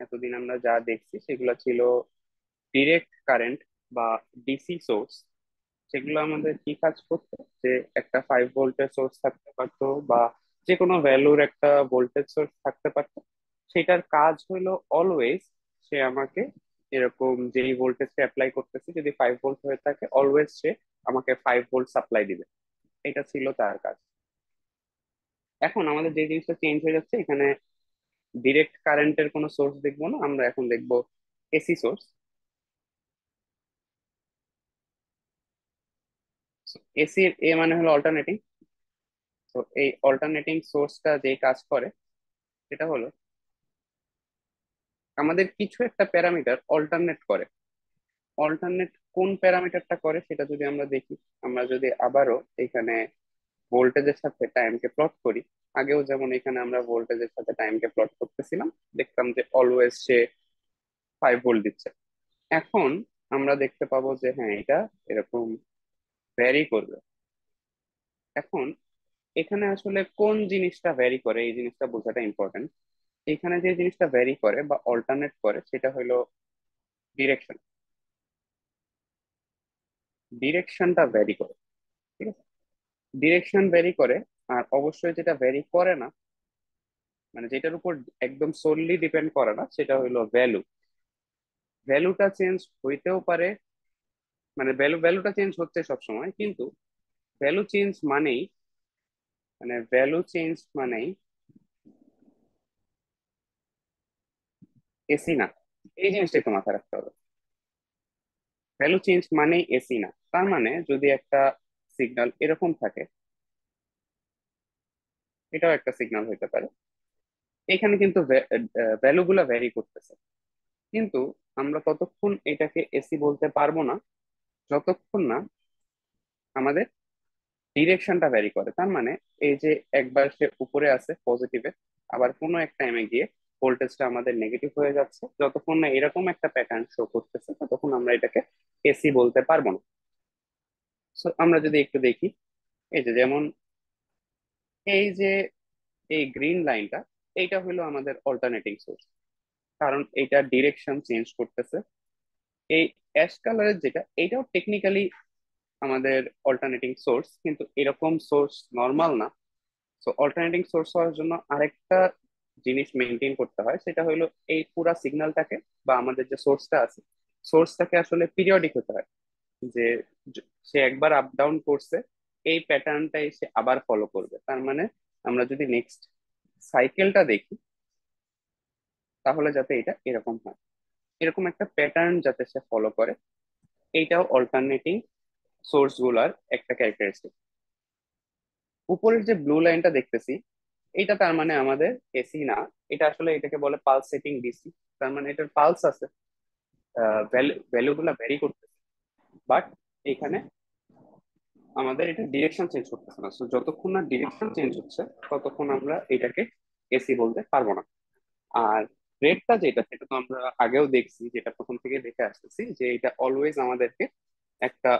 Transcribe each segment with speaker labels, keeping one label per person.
Speaker 1: এতদিন আমরা যা দেখছি সেগুলো ছিল ডিরেক্ট কারেন্ট বা ডিসি সোর্স। সেগুলো আমাদের কি কাজ করতো, যে একটা 5 ভোল্টের সোর্স থাকতে পারতো বা যে কোনো ভ্যালুর একটা ভোল্টেজ সোর্স থাকতে পারতো। সেটার কাজ হলো অলওয়েজ সে আমাকে এরকম যেই ভোল্টেজটা অ্যাপ্লাই করতেছে যদি 5 ভোল্ট হয়ে থাকে, অলওয়েজ সে আমাকে 5 ভোল্ট সাপ্লাই দিবে। এটা ছিল তার কাজ। এখন আমাদের যে জিনিসটা চেঞ্জ হয়ে যাচ্ছে, এখানে ডিরেক্ট কারেন্টের কোনো সোর্স দেখবো না, আমরা এখন দেখবো এসি সোর্স। এসি এ মানে হলো অল্টারনেটিং। তো এই অল্টারনেটিং সোর্সটা যে কাজ করে সেটা হলো আমাদের কিছু একটা প্যারামিটার অল্টারনেট করে। অল্টারনেট কোন প্যারামিটারটা করে সেটা যদি আমরা দেখি, আমরা যদি আবারও এখানে ভোল্টেজের সাথে টাইমকে প্লট করি, আগেও যেমন এখানে আমরা ভোল্টেজের সাথে টাইমকে প্লট করতেছিলাম, দেখতাম যে অলওয়েজ সে 5 ভোল্ট দিচ্ছে। এখন আমরা দেখতে পাবো যে হ্যাঁ, এটা এরকম ভ্যারি করবে। এখন এখানে আসলে কোন জিনিসটা ভ্যারি করে এই জিনিসটা বোঝাটা ইম্পর্টেন্ট। এখানে যে জিনিসটা ভ্যারি করে বা অল্টারনেট করে সেটা হলো ডিরেকশন। ডিরেকশনটা ভ্যারি করে, ঠিক আছে? ডিরেকশন ভ্যারি করে। আর অবশ্যই যেটা ভ্যারি করে না, মানে যেটার উপর একদম সোললি ডিপেন্ড করে না, সেটা হলো ভ্যালু। ভ্যালুটা চেঞ্জ হইতেও পারে, মানে ভ্যালুটা চেঞ্জ হচ্ছে সব সময়, কিন্তু ভ্যালু চেঞ্জ মানেই ভ্যালু চেঞ্জ মানেই এসি না। এই জিনিসটা একটু মাথায় রাখতে হবে। ভ্যালু চেঞ্জ মানেই এসি না। তার মানে যদি একটা সিগন্যাল এরকম থাকে, এটাও একটা সিগন্যাল হতে পারে। এখানে কিন্তু ভ্যালু গুলা ভ্যারি করতেছে, কিন্তু আমরা ততক্ষণ এটাকে এসি বলতে পারবো না যতক্ষণ না আমাদের ডিরেকশনটা ভ্যারি করে। তার মানে এই যে একবার সে উপরে আছে পজিটিভে, আবার কোনো এক টাইমে গিয়ে ভোল্টেজটা আমাদের নেগেটিভ হয়ে যাচ্ছে, যতক্ষণ না এরকম একটা প্যাটার্ন শো করতেছে ততক্ষণ আমরা এটাকে এসি বলতে পারবো না। সো আমরা যদি একটু দেখি, এই যে যেমন এই যে এই গ্রিন লাইনটা, এইটা হলো আমাদের অল্টারনেটিং সোর্স, কারণ এটা ডিরেকশন চেঞ্জ করতেছে। এই অ্যাশ কালারের যেটা, এটাও টেকনিক্যালি আমাদের অল্টারনেটিং সোর্স, কিন্তু এরকম সোর্স নর্মাল না। সো অল্টারনেটিং সোর্স হওয়ার জন্য আরেকটা জিনিস মেনটেন করতে হয়, সেটা হলো এই পুরা সিগন্যালটাকে বা আমাদের যে সোর্সটা আছে, সোর্সটাকে আসলে পিরিয়ডিক হতে হয়। যে সে একবার আপ ডাউন করছে, এই প্যাটার্নটাই সে আবার ফলো করবে। তার মানে আমরা যদি নেক্সট সাইকেলটা দেখি, তাহলে যাতে এটা এরকম হয়, এরকম একটা প্যাটার্ন যাতে সে ফলো করে, এইটাও অল্টারনেটিং সোর্স গুলার একটা ক্যারেক্টারিস্টিক। উপরের যে ব্লু লাইনটা দেখতেছি, এটা তার মানে আমাদের এসি না। এটা আসলে এটাকে বলে পালসেটিং ডিসি। তার মানে এটার পালস আছে, ভ্যালু গুলা ভ্যারি করতেছে, বাট এখানে আমাদের এটা ডিরেকশন চেঞ্জ করতেছে না। তো যতক্ষণ না ডিরেকশন চেঞ্জ হচ্ছে ততক্ষণ আমরা এটাকে এসি বলতে পারবো না। আর রেটটা যেটা, সেটা তো আমরা আগেও দেখছি, যেটা প্রথম থেকে দেখে আসতেছি, যে এটা অলওয়েজ আমাদেরকে একটা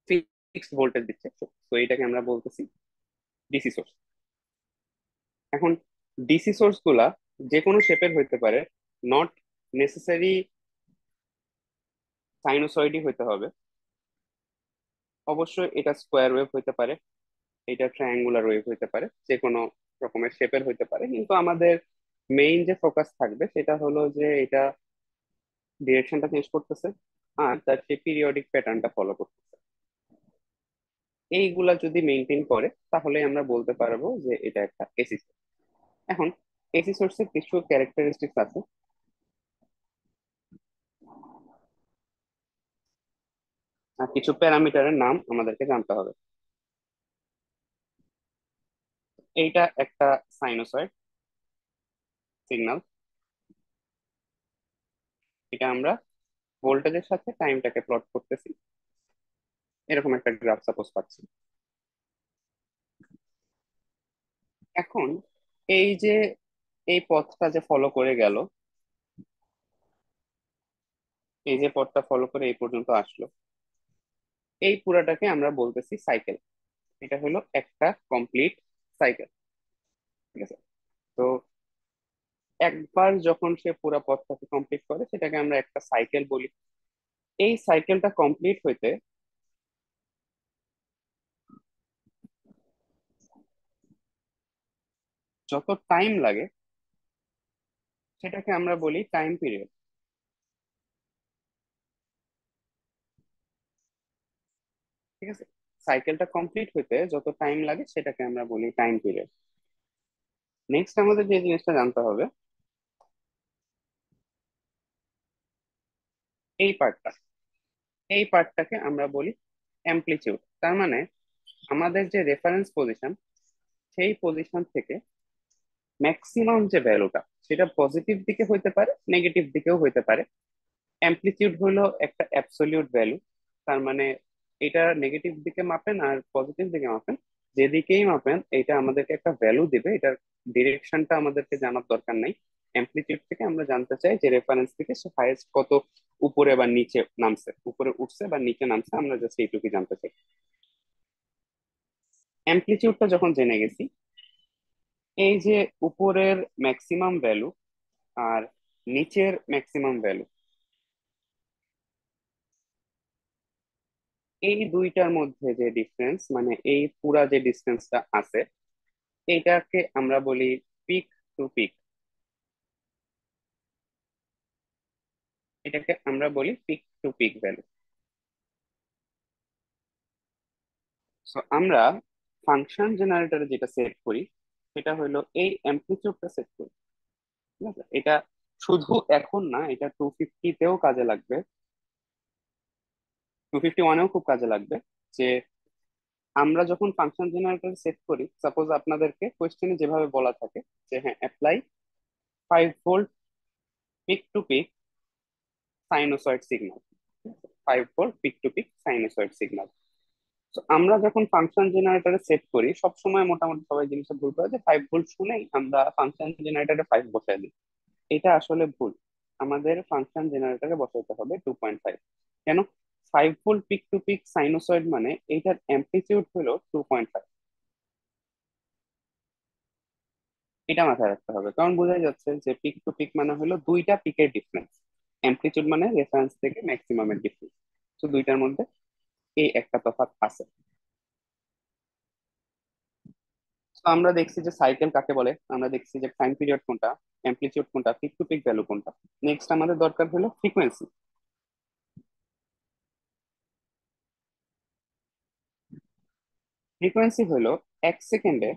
Speaker 1: ফিক্সড ভোল্টেজ দিচ্ছে। তো এটাকে আমরা বলতেছি ডিসি সোর্স। এখন ডিসি সোর্স গুলা যে কোনো শেপের হইতে পারে, নট নেসেসারি সাইনোসয়েডই হইতে হবে। অবশ্যই এটা স্কোয়ার ওয়েভ হইতে পারে, এটা ট্রায়াঙ্গুলার ওয়েভ হইতে পারে, যে কোনো রকমের শেপের হইতে পারে, কিন্তু আমাদের মেইন যে ফোকাস থাকবে সেটা হলো যে এটা ডিরেকশনটা চেঞ্জ করতেছে আর তার সেই পিরিয়ডিক প্যাটার্নটা ফলো করতেছে। এইগুলা যদি মেনটেন করে তাহলে আমরা বলতে পারবো যে এটা একটা এসি সোর্স। এখন এসি সোর্সের কিছু ক্যারেক্টারিস্টিক্স আছে আর কিছু প্যারামিটারের নাম আমাদেরকে জানতে হবে। এইটা একটা সাইনোসয়েড সিগন্যাল। এটা আমরা ভোল্টেজের সাথে টাইমটাকে প্লট করতেছি, এরকম একটা গ্রাফ সাপোজ পাচ্ছি। এখন এই যে এই পথটা যে ফলো করে গেল, এই যে পথটা ফলো করে এই পর্যন্ত আসলো, এই পুরাটাকে আমরা বলতেছি সাইকেল। এটা হলো একটা কমপ্লিট সাইকেল, ঠিক আছে? তো একবার যখন সে পুরো পথটাকে কমপ্লিট করে সেটাকে আমরা একটা সাইকেল বলি। এই সাইকেলটা কমপ্লিট হইতে যত টাইম লাগে সেটাকে আমরা বলি টাইম পিরিয়ড। ঠিক আছে, সাইকেলটা কমপ্লিট হইতে যত টাইম লাগে সেটাকে আমরা বলি টাইম পিরিয়ড। নেক্সট আমাদের যে জিনিসটা জানতে হবে, এই পার্টটা, এই পার্টটাকে আমরা বলি অ্যামপ্লিটিউড। তার মানে আমাদের যে রেফারেন্স পজিশন, সেই পজিশন থেকে ম্যাক্সিমাম যে ভ্যালুটা, সেটা পজিটিভ দিকে হইতে পারে, নেগেটিভ দিকেও হইতে পারে। অ্যামপ্লিটিউড হলো একটা অ্যাবসলিউট ভ্যালু। তার মানে এটা নেগেটিভ দিকে মাপেন আর পজিটিভ দিকে মাপেন, যেদিকেই মাপেন এটা আমাদেরকে একটা ভ্যালু দিবে। এটার ডিরেকশনটা আমাদেরকে জানার দরকার নাই। অ্যামপ্লিটিউড থেকে আমরা জানতে চাই যে রেফারেন্স থেকে সে হাইয়েস্ট কত উপরে বা নিচে নামছে, উপরে উঠছে বা নিচে নামছে, আমরা জাস্ট এইটুকুই জানতে চাই। অ্যামপ্লিটিউডটা যখন জেনে গেছি, এই যে উপরের ম্যাক্সিমাম ভ্যালু আর নিচের ম্যাক্সিমাম ভ্যালু, এই দুইটার মধ্যে যে ডিফারেন্স, মানে এই পুরা যে ডিস্টেন্সটা আছে, এটাকে আমরা বলি পিক টু পিক। এটাকে আমরা বলি peak to peak value. So আমরা ফাংশন জেনারেটরে যেটা সেট করি সেটা হলো এই অ্যামপ্লিটিউডটা সেট করি। ঠিক আছে, এটা শুধু এখন না, এটা 250-তেও কাজে লাগবে, 251-এও খুব কাজে লাগবে। যে আমরা যখন ফাংশন জেনারেটর সেট করি, সাপোজ আপনাদেরকে কোয়েশ্চেনে যেভাবে বলা থাকে যে হ্যাঁ apply 5 volt peak to peak sinusoid signal, 5 volt peak to peak sinusoid signal. তো আমরা যখন ফাংশন জেনারেটরে সেট করি, সবসময় মোটামুটি সবাই জিনিসটা ভুল করে যে 5 ভোল্ট শুনেই আমরা ফাংশন জেনারেটরে 5 বসাই দিই। এটা আসলে ভুল। আমাদের ফাংশন জেনারেটরে বসাইতে হবে 2.5। কেন? 5 volt peak to peak sinusoid মানে এইটার অ্যাম্পলিটিউড হলো 2.5। এটা মাথায় রাখতে হবে, কারণ বোঝাই যাচ্ছে যে পিক টু পিক মানে হলো দুইটা পিকের ডিফারেন্স, অ্যাম্পলিটিউড মানে রেফারেন্স থেকে ম্যাক্সিমামের ডিফারেন্স। তো দুইটার মধ্যে এই একটা তফাৎ আছে। তো আমরা দেখছি যে সাইকেল কাকে বলে, আমরা দেখছি যে টাইম পিরিয়ড কোনটা, অ্যাম্পলিটিউড কোনটা, পিক টু পিক ভ্যালু কোনটা। নেক্সট আমাদের দরকার হলো ফ্রিকোয়েন্সি। ফ্রিকোয়েন্সি হলো 1 সেকেন্ডে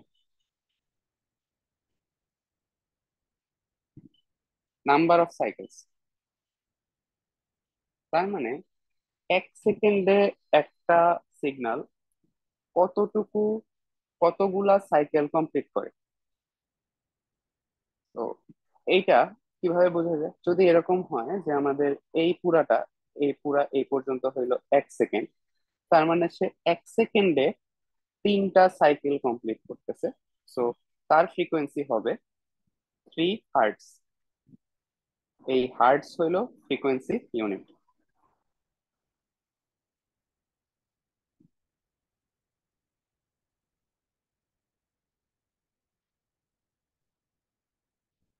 Speaker 1: নাম্বার অফ সাইকেলস। তার মানে 1 সেকেন্ডে একটা সিগন্যাল কতটুকু, কতগুলা সাইকেল কমপ্লিট করে। তো এইটা কিভাবে বোঝা যায়? যদি এরকম হয় যে আমাদের এই পুরাটা, এই পুরা এই পর্যন্ত হইলো 1 সেকেন্ড, তার মানে সে 1 সেকেন্ডে 3টা সাইকেল কমপ্লিট করতেছে। সো তার ফ্রিকোয়েন্সি হবে 3 হার্টস। এই হার্টস হইলো ফ্রিকোয়েন্সি ইউনিট।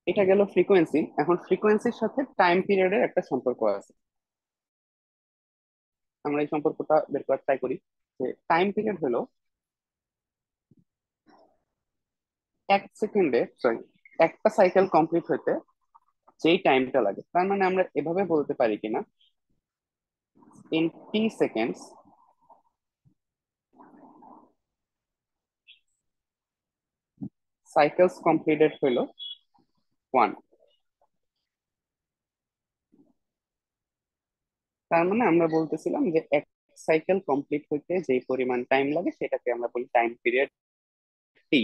Speaker 1: এটা গেল ফ্রিকোয়েন্সি। এখন ফ্রিকোয়েন্সির সাথে টাইম পিরিয়ডের একটা সম্পর্ক আছে। আমরা এই সম্পর্কটা বের করার ট্রাই করি। যে টাইম পিরিয়ড হলো 1 সেকেন্ডে, সরি, একটা সাইকেল কমপ্লিট হইতে যেই টাইমটা লাগে। তার মানে আমরা এভাবে বলতে পারি কিনা, in T seconds cycles completed হইলো 1। তার মানে আমরা বলতেছিলাম যে এক সাইকেল কমপ্লিট হইতে যে পরিমাণ টাইম লাগে সেটাকে আমরা বলি টাইম পিরিয়ড টি।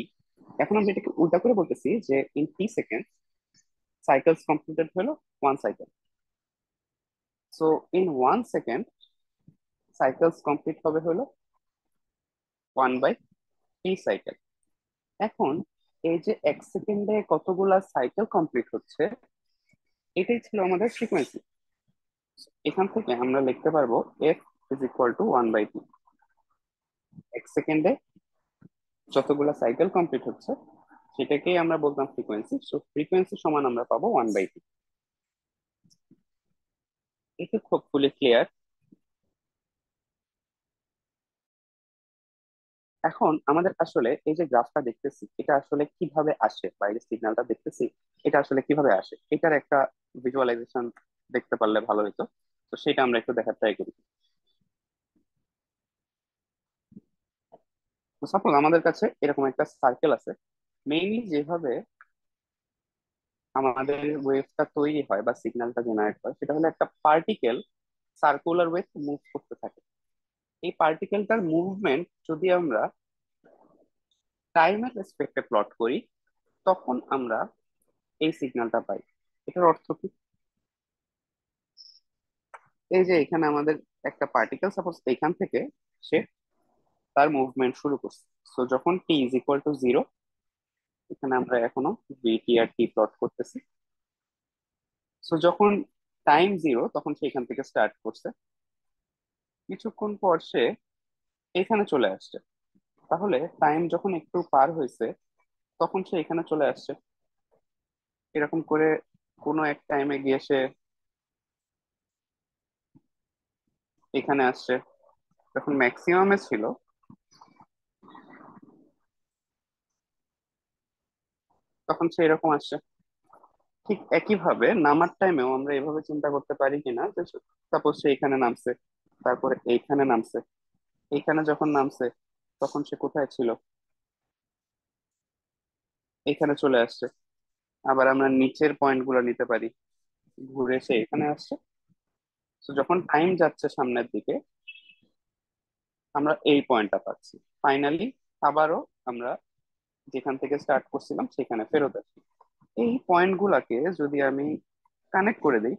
Speaker 1: এখন আমরা এটাকে উল্টা করে বলতেছি যে in T second cycles completed হলো 1 cycle. So in 1 second cycles complete হবে হলো 1/T সাইকেল। এখন এই যে 1 সেকেন্ডে কতগুলা সাইকেল কমপ্লিট হচ্ছে, এটাই ছিল আমাদের ফ্রিকোয়েন্সি। এখান থেকে আমরা লিখতে পারবো F = 1/T। 1 সেকেন্ডে যতগুলা সাইকেল কমপ্লিট হচ্ছে সেটাকেই আমরা বলতাম ফ্রিকোয়েন্সি। সো ফ্রিকোয়েন্সি সমান আমরা পাবো 1/2। এটা খুব ফুলি ক্লিয়ার। এখন আমাদের আসলে এই যে গ্রাফটা দেখতেছি, এটা আসলে কিভাবে আসে, বাইরের সিগন্যালটা দেখতেছি, এটা আসলে কিভাবে আসে, এটার একটা ভিজুয়ালাইজেশন দেখতে পারলে ভালো হতো। তো সেটা আমরা একটু দেখার ট্রাই করি। সাপোজ আমাদের কাছে এরকম একটা সার্কেল আছে। মেইনলি যেভাবে আমাদের ওয়েভটা তৈরি হয় বা সিগন্যালটা জেনারেট হয়, সেটা হলো একটা পার্টিকেল সার্কুলার ওয়েভ মুভ করতে থাকে। এই পার্টিকেলটার মুভমেন্ট যদি আমরা টাইমের রেসপেক্টে প্লট করি, তখন আমরা এই সিগন্যালটা পাই। এটার অর্থ কি? এই যে এখানে আমাদের একটা পার্টিকেল সাপোজ এখান থেকে সে তার মুভমেন্ট শুরু করছে। তো যখন টি ইজ ইকুয়াল টু 0, এখানে আমরা এখনো ভিটি আর টি প্লট করতেছি। সো যখন টাইম 0, তখন সে এখান থেকে স্টার্ট করছে। কিছুক্ষণ পর সে এখানে চলে আসছে। তাহলে টাইম যখন একটু পার হয়েছে, তখন সে এখানে চলে আসছে। এরকম করে কোনো এক টাইমে গিয়ে সে এখানে আসছে। যখন ম্যাক্সিমামে ছিল, তখন সে এরকম আসছে। ঠিক একইভাবে নামার টাইমেও আমরা এভাবে চিন্তা করতে পারি কিনা যে সাপোজ সে এখানে নামছে, তারপরে এইখানে নামছে। এইখানে যখন নামছে, তখন সে কোথায় ছিল? এখানে চলে আসছে। আবার আমরা নিচের পয়েন্ট গুলো নিতে পারি, ঘুরে সে এখানে আসছে। তো যখন টাইম যাচ্ছে সামনের দিকে, আমরা এই পয়েন্টটা পাচ্ছি। ফাইনালি আবারও আমরা যেখান থেকে স্টার্ট করছিলাম সেখানে ফেরত আসি। এই পয়েন্ট গুলাকে যদি আমি কানেক্ট করে দিই,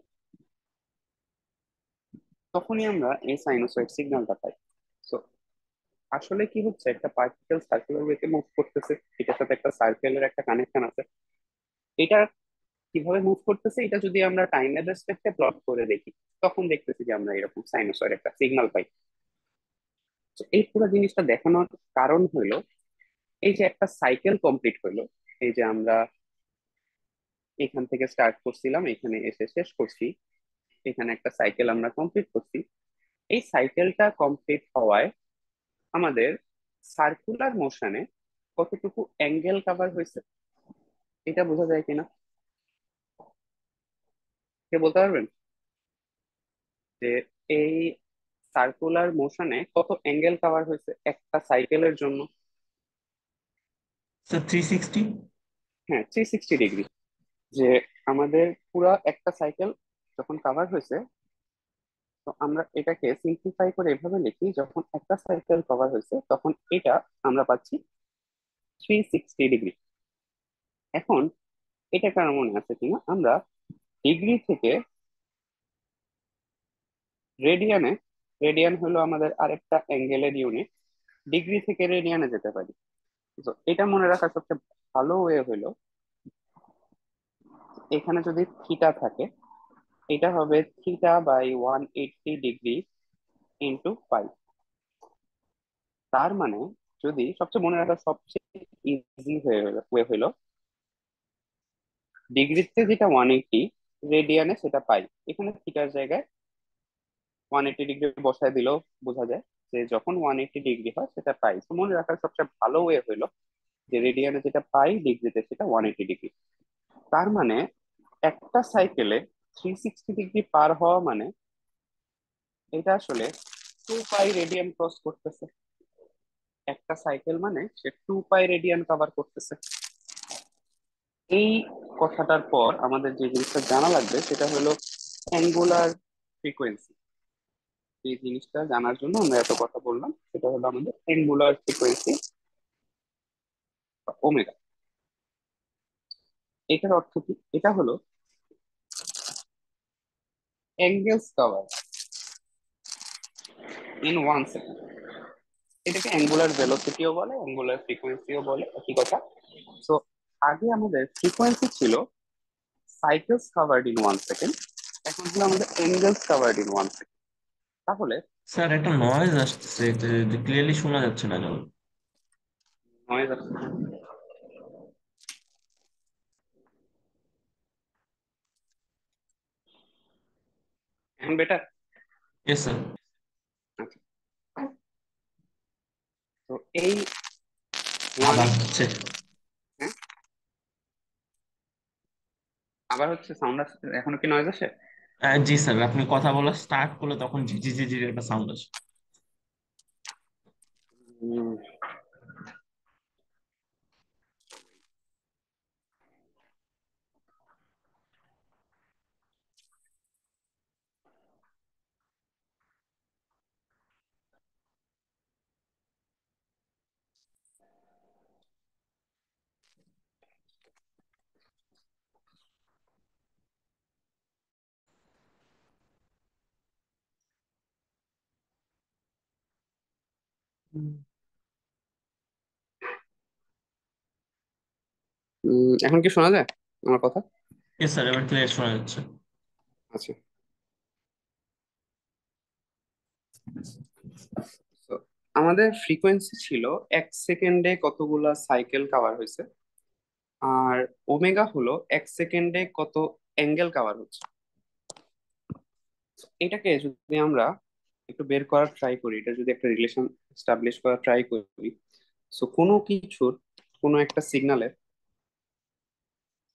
Speaker 1: তখনই আমরা এই সাইনোসয়েড সিগন্যালটা পাই। তো আসলে কি হচ্ছে, একটা পার্টিকেল সার্কুলার ওয়েতে মুভ করতেছে, এটার সাথে একটা সার্কেলের একটা কানেকশন আছে। এটা কিভাবে মুভ করতেছে, এটা যদি আমরা টাইমের রেসপেক্টে প্লট করে দেখি, তখন দেখতেছি যে আমরা এরকম সাইনোসয়েড একটা সিগন্যাল পাই। তো এই পুরো জিনিসটা দেখানোর কারণ হইলো, এই যে একটা সাইকেল কমপ্লিট হইলো। এই যে আমরা এখান থেকে স্টার্ট করছিলাম, এখানে এসে শেষ করছি, এখানে একটা সাইকেল আমরা কমপ্লিট করছি। এই সাইকেলটা কমপ্লিট হওয়ায় আমাদের সার্কুলার মোশনে কতটুকু অ্যাঙ্গেল কভার হয়েছে, এটা বোঝা যায় কিনা? কে বলতে পারবেন যে এই সার্কুলার মোশনে কত অ্যাঙ্গেল কভার হয়েছে একটা সাইকেলের জন্য?
Speaker 2: স্যার 360।
Speaker 1: হ্যাঁ, 360 ডিগ্রি। যে আমাদের পুরা একটা সাইকেল যখন কভার হয়েছে, তো আমরা এটাকে সিম্পলিফাই করে এভাবে লিখি, যখন একটা সাইকেল কভার হয়েছে তখন এটা আমরা পাচ্ছি 360 ডিগ্রি। এখন এটা কারো মনে আছে কিনা, আমরা ডিগ্রি থেকে রেডিয়ানে, রেডিয়ান হলো আমাদের আরেকটা অ্যাঙ্গেলের ইউনিট, ডিগ্রি থেকে রেডিয়ানে যেতে পারি। তো এটা মনে রাখার সবচেয়ে ভালো ওয়ে হলো, এখানে যদি থিটা থাকে, এটা হবে θ/180 ডিগ্রি ইন্টু পাই। তার মানে যদি সবচেয়ে মনে রাখার সবচেয়ে ইজি ওয়ে হলো, ডিগ্রিতে যেটা 180, রেডিয়ানে সেটা পাই। এখানে থিটার জায়গায় 180 ডিগ্রি বসায় দিলেও বোঝা যায় যে যখন 180 ডিগ্রি হয় সেটা পাই। তো মনে রাখার সবচেয়ে ভালো ওয়ে হলো যে রেডিয়ানে যেটা পাই, ডিগ্রিতে সেটা 180 ডিগ্রি। তার মানে একটা সাইকেলে 360 ডিগ্রি পার হওয়া মানে এটা আসলে 2π রেডিয়ান ক্রস করতেছে। একটা সাইকেল মানে সে 2π রেডিয়ান কভার করতেছে। এই কথাটার পর আমাদের যে জিনিসটা জানা লাগবে সেটা হলো অ্যাঙ্গুলার ফ্রিকোয়েন্সি। এই জিনিসটা জানার জন্য আমরা এত কথা বললাম, সেটা হলো আমাদের অ্যাঙ্গুলার ফ্রিকোয়েন্সি বা ওমেগা। এটার অর্থ কি? এটা হলো অ্যাঙ্গেলস কভার ইন 1 সেকেন্ড। এটাকে অ্যাঙ্গুলার ভেলোসিটিও বলে, অ্যাঙ্গুলার ফ্রিকোয়েন্সিও বলে, একই কথা। তো আগে আমাদের ফ্রিকোয়েন্সি ছিল সাইকেলস কাভার্ড ইন 1 সেকেন্ড, এখন হলো আমাদের অ্যাঙ্গেলস কাভার্ড ইন 1 সেকেন্ড। তাহলে
Speaker 2: স্যার একটা নয়েজ আসছে, ক্লিয়ারলি শোনা যাচ্ছে না যেন।
Speaker 1: নয়েজ আসছে? এখন বেটার?
Speaker 2: Yes sir.
Speaker 1: আচ্ছা, তো এই ওয়ানে,
Speaker 2: আবার হচ্ছে।
Speaker 1: হ্যাঁ, আবার হচ্ছে সাউন্ড আসছে, এখনো কি নয়েজ আসে?
Speaker 2: জি স্যার, আপনি কথা বলা স্টার্ট করলে তখন ঝিঝি ঝিঝির একটা সাউন্ড আসে।
Speaker 1: উম, এখন কি শোনা যায় আমার কথা?
Speaker 2: ইয়েস স্যার, এবার ক্লিয়ার শোনা যাচ্ছে।
Speaker 1: আচ্ছা, তো আমাদের ফ্রিকোয়েন্সি ছিল 1 সেকেন্ডে কতগুলা সাইকেল কভার হয়েছে, আর ওমেগা হলো 1 সেকেন্ডে কত অ্যাঙ্গেল কভার হচ্ছে। এটাকে যদি আমরা একটু বের করার ট্রাই করি, এটা যদি একটা রিলেশন এস্টাবলিশ করার ট্রাই করি, সো কোনো কিছুর, কোনো একটা সিগন্যালের,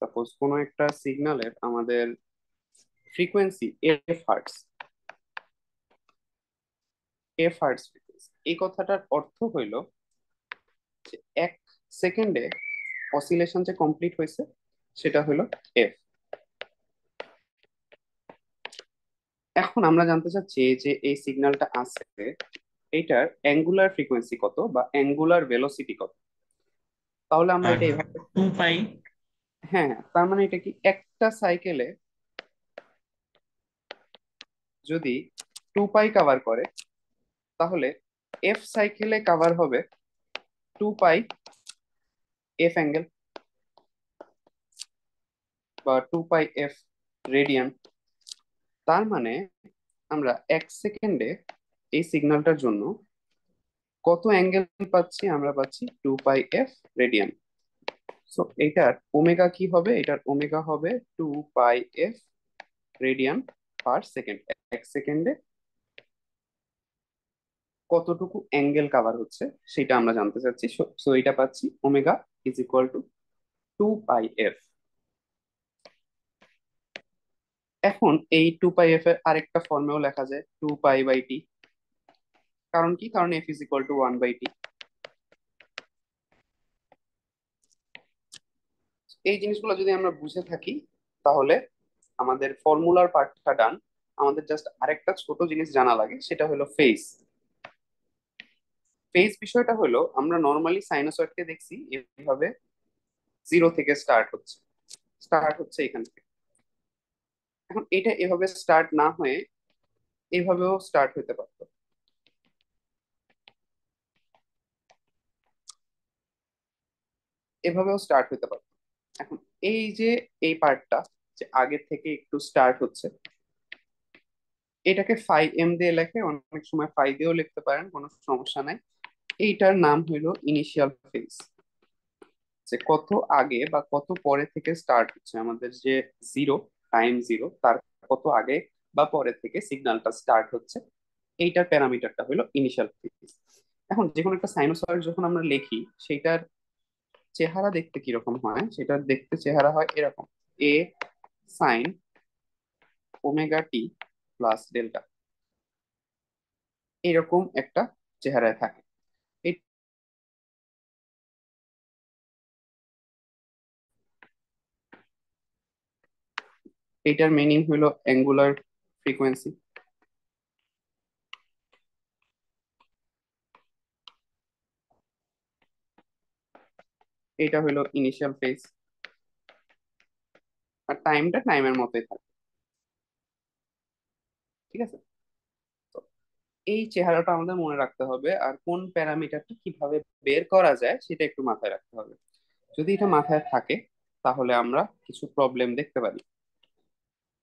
Speaker 1: সাপোজ কোনো একটা সিগন্যালের আমাদের ফ্রিকোয়েন্সি এফ হার্টস ফ্রিকোয়েন্সি, এই কথাটার অর্থ হইল যে 1 সেকেন্ডে অসিলেশন যে কমপ্লিট হয়েছে সেটা হলো এফ। এখন আমরা জানতে চাচ্ছি যে এই সিগন্যালটা আছে, এইটার অ্যাঙ্গুলার ফ্রিকোয়েন্সি কত বা অ্যাঙ্গুলার ভেলোসিটি কত। তাহলে আমরা
Speaker 2: আর
Speaker 1: এটা এইভাবে,
Speaker 2: 2 পাই।
Speaker 1: হ্যাঁ হ্যাঁ, তার মানে এটা কি একটা সাইকেলে যদি 2 পাই কভার করে, তাহলে এফ সাইকেলে কভার হবে 2 পাই এফ অ্যাঙ্গেল, বা 2 পাই এফ রেডিয়ান। তার মানে আমরা 1 সেকেন্ডে এই সিগন্যালটার জন্য কত অ্যাঙ্গেল পাচ্ছি? আমরা পাচ্ছি 2 পাই এফ রেডিয়ান। সো এটার ওমেগা কি হবে? এটার ওমেগা হবে 2 পাই এফ রেডিয়ান পার সেকেন্ড। 1 সেকেন্ডে কতটুকু অ্যাঙ্গেল কাভার হচ্ছে সেটা আমরা জানতে চাচ্ছি। সো এটা পাচ্ছি omega is equal to 2 pi F. এখন এই 2 পাই এফ এর আরেকটা ফর্মেও লেখা যায় 2 পাই/টি। কারণ কি? কারণ এফ ইজ ইকুয়াল টু 1/টি। এই জিনিসগুলো যদি আমরা বুঝে থাকি, তাহলে আমাদের ফর্মুলার পার্টটা ডান। আমাদের জাস্ট আরেকটা ছোট জিনিস জানা লাগে, সেটা হলো ফেজ। ফেজ বিষয়টা হলো, আমরা নর্মালি সাইনোসয়েডকে দেখছি এইভাবে, জিরো থেকে স্টার্ট হচ্ছে এখান থেকে। এখন এটা এভাবে স্টার্ট না হয়ে এভাবেও স্টার্ট হতে পারতো, এভাবেও স্টার্ট হতে পারতো। এখন এই যে এই পার্টটা যে আগে থেকে একটু স্টার্ট হচ্ছে, এটাকে ফাই দিয়ে লেখে, অনেক সময় ফাই দিয়েও লিখতে পারেন, কোনো সমস্যা নাই। এইটার নাম হইলো ইনিশিয়াল ফেজ। যে কত আগে বা কত পরে থেকে স্টার্ট হচ্ছে আমাদের যে জিরো, টাইম 0, তার কত আগে বা পরে থেকে সিগন্যালটা স্টার্ট হচ্ছে, এইটার প্যারামিটারটা হলো ইনিশিয়াল ফেজ। এখন যে কোনো একটা সাইনোসয়েড যখন আমরা লিখি, সেটার চেহারা দেখতে কিরকম হয়? সেটার দেখতে চেহারা হয় এরকম: এ সাইন ওমেগা টি প্লাস ডেল্টা, এরকম একটা চেহারায় থাকে। এই- এইটার মিনিং হলো অ্যাঙ্গুলার ফ্রিকোয়েন্সি। এটা হলো ইনিশিয়াল ফেজ। আর টাইমটা টাইমের মতোই থাকে, ঠিক আছে? তো এই চেহারাটা আমাদের মনে রাখতে হবে, আর কোন প্যারামিটারটা কিভাবে বের করা যায় সেটা একটু মাথায় রাখতে হবে। যদি এটা মাথায় থাকে, তাহলে আমরা কিছু প্রবলেম দেখতে পারি।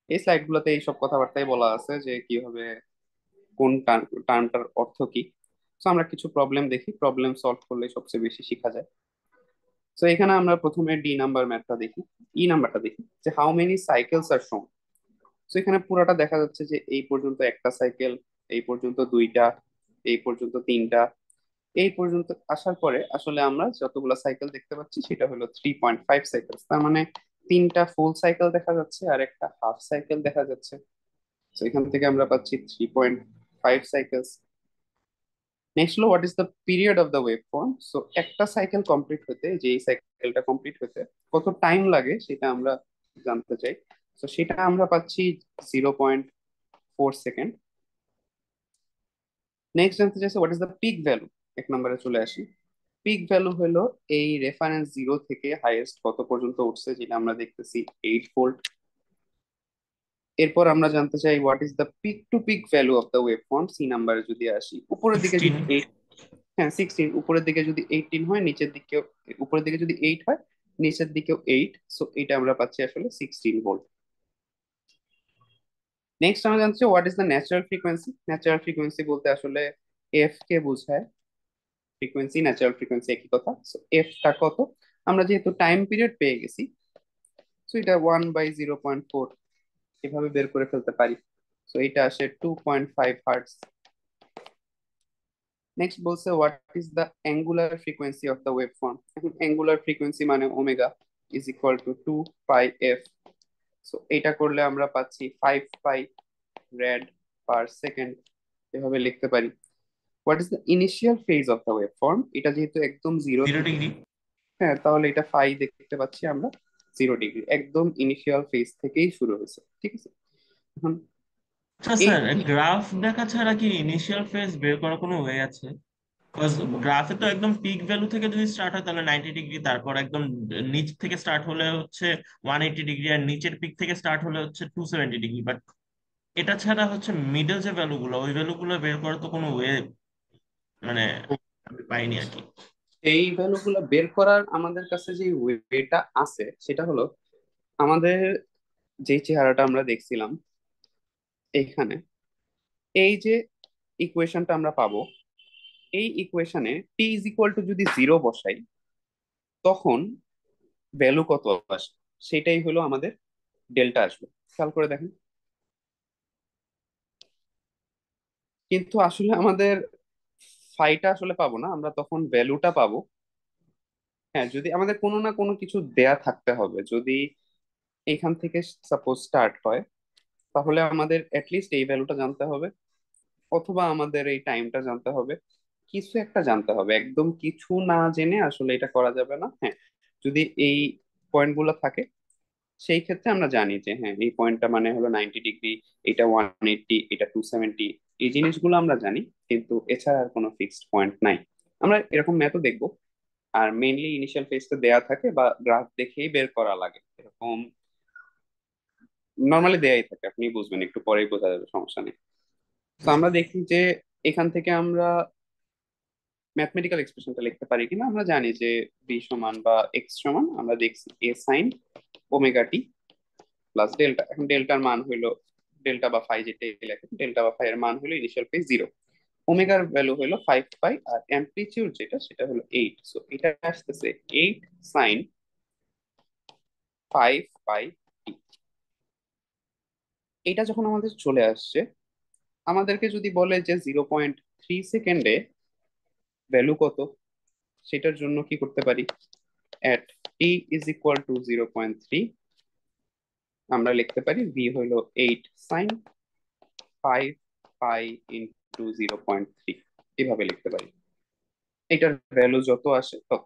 Speaker 1: এই স্লাইড গুলোতে এইসব কথাবার্তাই বলা আছে যে কিভাবে কোন টার্মটার অর্থ কি। তো আমরা কিছু প্রবলেম দেখি, প্রবলেম সলভ করলে সবচেয়ে বেশি শেখা যায়। তো এখানে আমরা প্রথমে ডি নাম্বার ম্যাথটা দেখি, ই নাম্বারটা দেখি, যে হাউ মেনি সাইকেলস আর শোন। তো এখানে পুরাটা দেখা যাচ্ছে যে এই পর্যন্ত একটা সাইকেল, এই পর্যন্ত দুইটা, এই পর্যন্ত তিনটা, এই পর্যন্ত আসার পরে আসলে আমরা যতগুলো সাইকেল দেখতে পাচ্ছি সেটা হলো 3.5 সাইকেল। তার মানে তিনটা ফুল সাইকেল দেখা যাচ্ছে আর একটা হাফ সাইকেল দেখা যাচ্ছে। তো এখান থেকে আমরা পাচ্ছি 3.5 সাইকেলস। নেক্সট হলো what is the period of the wave form. So একটা সাইকেল কমপ্লিট হতে, যে এই সাইকেলটা কমপ্লিট হতে কত টাইম লাগে সেটা আমরা জানতে চাই। তো সেটা আমরা পাচ্ছি 0.4 সেকেন্ড। নেক্সট জানতে চাইছে what is the pick value. এক নম্বরে চলে আসি। পিক ভ্যালু হলো এই রেফারেন্স জিরো থেকে হাইয়েস্ট কত পর্যন্ত উঠছে, যেটা আমরা দেখতেছি 8 ভোল্ট। এরপর আমরা জানতে চাই what is the peak to peak value of the wave form. C নাম্বারে যদি আসি, উপরের দিকে
Speaker 2: 16।
Speaker 1: যদি হ্যাঁ 16, উপরের দিকে যদি 18 হয়, নিচের দিকেও উপরের দিকে যদি 8 হয়, নিচের দিকেও 8, সো এটা আমরা পাচ্ছি আসলে 16 ভোল্ট। নেক্সট আমরা জানছি what is the natural frequency. Natural frequency বলতে আসলে এফ কে বোঝায়। ফ্রিকোয়েন্সি, ন্যাচারাল ফ্রিকোয়েন্সি একই কথা। সো এফ টা কত, আমরা যেহেতু টাইম পিরিয়ড পেয়ে গেছি, সো এটা 1/0.4 এভাবে বের করে ফেলতে পারি। সো এটা আসে 2.5 হার্টস। নেক্সট বলছে what is the angular frequency of the wave form. এখন অ্যাঙ্গুলার ফ্রিকোয়েন্সি মানে omega is equal to 2 pi F. So এটা করলে আমরা পাচ্ছি 5 পাই রেড পার সেকেন্ড, এভাবে লিখতে পারি। What is the initial phase of the wave form. এটা যেহেতু একদম জিরো
Speaker 2: জিরো
Speaker 1: থেকে,
Speaker 2: ডিগ্রি
Speaker 1: হ্যাঁ তাহলে এটা দেখতে পাচ্ছি আমরা 0 ডিগ্রি, একদম ইনিশিয়াল ফেজ থেকেই শুরু হয়েছে। ঠিক আছে। এখন
Speaker 2: আচ্ছা
Speaker 1: এই
Speaker 2: স্যার, গ্রাফ দেখা ছাড়া কি ইনিশিয়াল ফেজ বের করার কোনো ওয়ে আছে? গ্রাফে তো একদম পিক ভ্যালু থেকে যদি স্টার্ট হয় তাহলে 90 ডিগ্রি, তারপর একদম নিচ থেকে স্টার্ট হলে হচ্ছে 180 ডিগ্রি, আর নিচের পিক থেকে স্টার্ট হলে হচ্ছে 270 ডিগ্রি। বাট এটা ছাড়া হচ্ছে মিডল যে ভ্যালুগুলো, ওই ভ্যালুগুলো বের করার তো কোনো ওয়ে মানে আমি পাইনি আর কি।
Speaker 1: এই ভ্যালুগুলো বের করার আমাদের কাছে যে ওয়েটা আছে সেটা হলো, আমাদের যে চেহারাটা আমরা দেখছিলাম এইখানে, এই যে ইকুয়েশনটা আমরা পাবো, এই ইকুয়েশনে টি ইজ ইকুয়াল টু যদি জিরো বসাই, তখন ভ্যালু কত আসে, সেটাই হলো আমাদের ডেল্টা আসবে। খেয়াল করে দেখেন। কিন্তু আসলে আমাদের ফাইটা আসলে পাবো না, আমরা তখন ভ্যালুটা পাবো। হ্যাঁ, যদি আমাদের কোনো না কোনো কিছু দেয়া থাকতে হবে, যদি এখান থেকে সাপোজ স্টার্ট হয়, তাহলে আমাদের অ্যাটলিস্ট এই ভ্যালুটা জানতে হবে, অথবা আমাদের এই টাইমটা জানতে হবে, কিছু একটা জানতে হবে। একদম কিছু না জেনে আসলে এটা করা যাবে না। হ্যাঁ, যদি এই পয়েন্ট গুলো থাকে, সেই ক্ষেত্রে আমরা জানি যে হ্যাঁ এই পয়েন্টটা মানে হলো 90 ডিগ্রি, এটা 180, এটা 270, এই জিনিসগুলো আমরা জানি। কিন্তু এছাড়া আর কোনো ফিক্সড পয়েন্ট নাই। আমরা এরকম ম্যাথও দেখবো। আর মেইনলি ইনিশিয়াল ফেজটা দেয়া থাকে বা গ্রাফ দেখেই বের করা লাগে, এরকম নর্মালি দেয়াই থাকে, আপনি বুঝবেন, একটু পরেই বোঝা যাবে, সমস্যা নেই। তো আমরা দেখি যে এখান থেকে আমরা ম্যাথমেটিক্যাল এক্সপ্রেশনটা লিখতে পারি কিনা। আমরা জানি যে বি সমান বা এক্স সমান, আমরা দেখছি এ সাইন ওমেগা টি প্লাস ডেল্টা। এখন ডেল্টার মান হইলো, ডেল্টা বা ফাই যেটাই লেখেন, ডেল্টা বা ফাই এর মান হলো ইনিশিয়াল ফেজ জিরো, ওমেগার ভ্যালু হলো 5 পাই, আর অ্যাম্পলিটিউড যেটা সেটা হলো 8। সো এটা আসতেছে 8 সাইন 5 পাই। এটা যখন আমাদের চলে আসছে, আমাদেরকে যদি বলে যে 0.3 সেকেন্ডে ভ্যালু কত, সেটার জন্য কি করতে পারি, at t is equal to 0.3 আমরা লিখতে পারি v হলো 8 sin 5 পাই ইন্টু 0.3, এভাবে লিখতে পারি। এটার ভ্যালু যত আসে তত।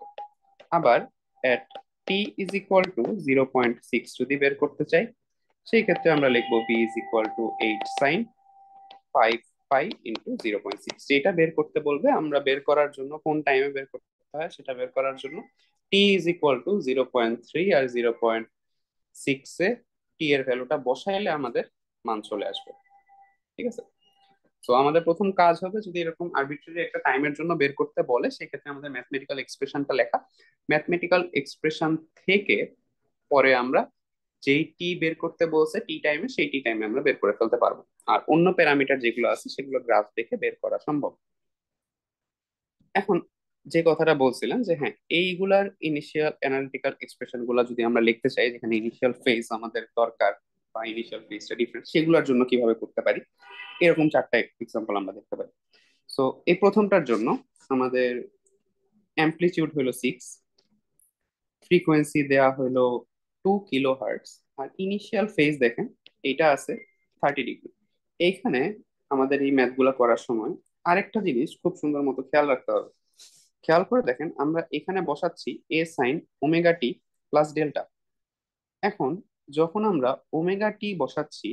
Speaker 1: আবার at t is equal to 0.6 যদি বের করতে চাই, সেই ক্ষেত্রে আমরা লিখবো v is equal to 8 sin 5 pi into 0.6। যেটা বের করতে বলবে, আমরা বের করার জন্য কোন টাইমে বের করতে হয় সেটা বের করার জন্য t is equal to 0.3 আর 0.6 এ টি এর ভ্যালুটা বসাইলে আমাদের মান চলে আসবে। ঠিক আছে। তো আমাদের প্রথম কাজ হবে, যদি এরকম আরবিট্রারি একটা টাইমের জন্য বের করতে বলে, সেক্ষেত্রে আমাদের ম্যাথমেটিক্যাল এক্সপ্রেশনটা লেখা। ম্যাথমেটিক্যাল এক্সপ্রেশন থেকে পরে আমরা যেই টি বের করতে বলছে টি টাইমে, সেই টি টাইমে আমরা বের করে ফেলতে পারবো। আর অন্য প্যারামিটার যেগুলো আছে সেগুলো গ্রাফ দেখে বের করা সম্ভব। এখন যে কথাটা বলছিলাম যে হ্যাঁ, এইগুলার ইনিশিয়াল অ্যানালিটিক্যাল এক্সপ্রেশন গুলা যদি আমরা লিখতে চাই, যেখানে ইনিশিয়াল ফেজ আমাদের দরকার, বা ইনিশিয়াল ফেজটা ডিফারেন্ট, সেগুলোর জন্য কিভাবে করতে পারি, এরকম চারটা এক্সাম্পল আমরা দেখতে পারি। সো এই প্রথমটার জন্য আমাদের অ্যামপ্লিটিউড হলো 6, ফ্রিকোয়েন্সি দেয়া হলো 2 কিলো হার্টস, আর ইনিশিয়াল ফেজ দেখেন এটা আছে 30 ডিগ্রি। এইখানে আমাদের এই ম্যাথগুলো করার সময় আরেকটা জিনিস খুব সুন্দর মতো খেয়াল রাখতে হবে। খেয়াল করে দেখেন আমরা এখানে বসাচ্ছি এ সাইন ওমেগা টি প্লাস ডেল্টা। এখন যখন আমরা ওমেগা টি বসাচ্ছি,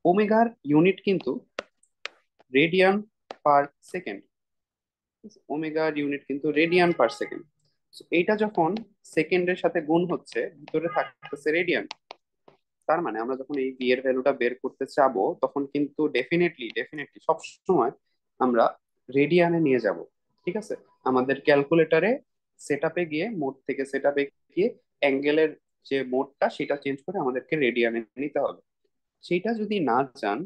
Speaker 1: ওমেগার ইউনিট কিন্তু রেডিয়ান পার সেকেন্ড, ওমেগার ইউনিট কিন্তু রেডিয়ান পার সেকেন্ড। এইটা যখন সেকেন্ডের সাথে গুণ হচ্ছে, ভিতরে থাকতেছে রেডিয়ান। তার মানে আমরা যখন এই বি এর ভ্যালুটা বের করতে চাবো, তখন কিন্তু ডেফিনেটলি সব সময় আমরা রেডিয়ানে নিয়ে যাব। ঠিক আছে, আমাদের ক্যালকুলেটরে সেটআপে গিয়ে, মোড থেকে সেটআপে গিয়ে অ্যাঙ্গেলের যে মোডটা সেটা চেঞ্জ করে আমাদেরকে রেডিয়ানে নিতে হবে। সেইটা যদি না চান,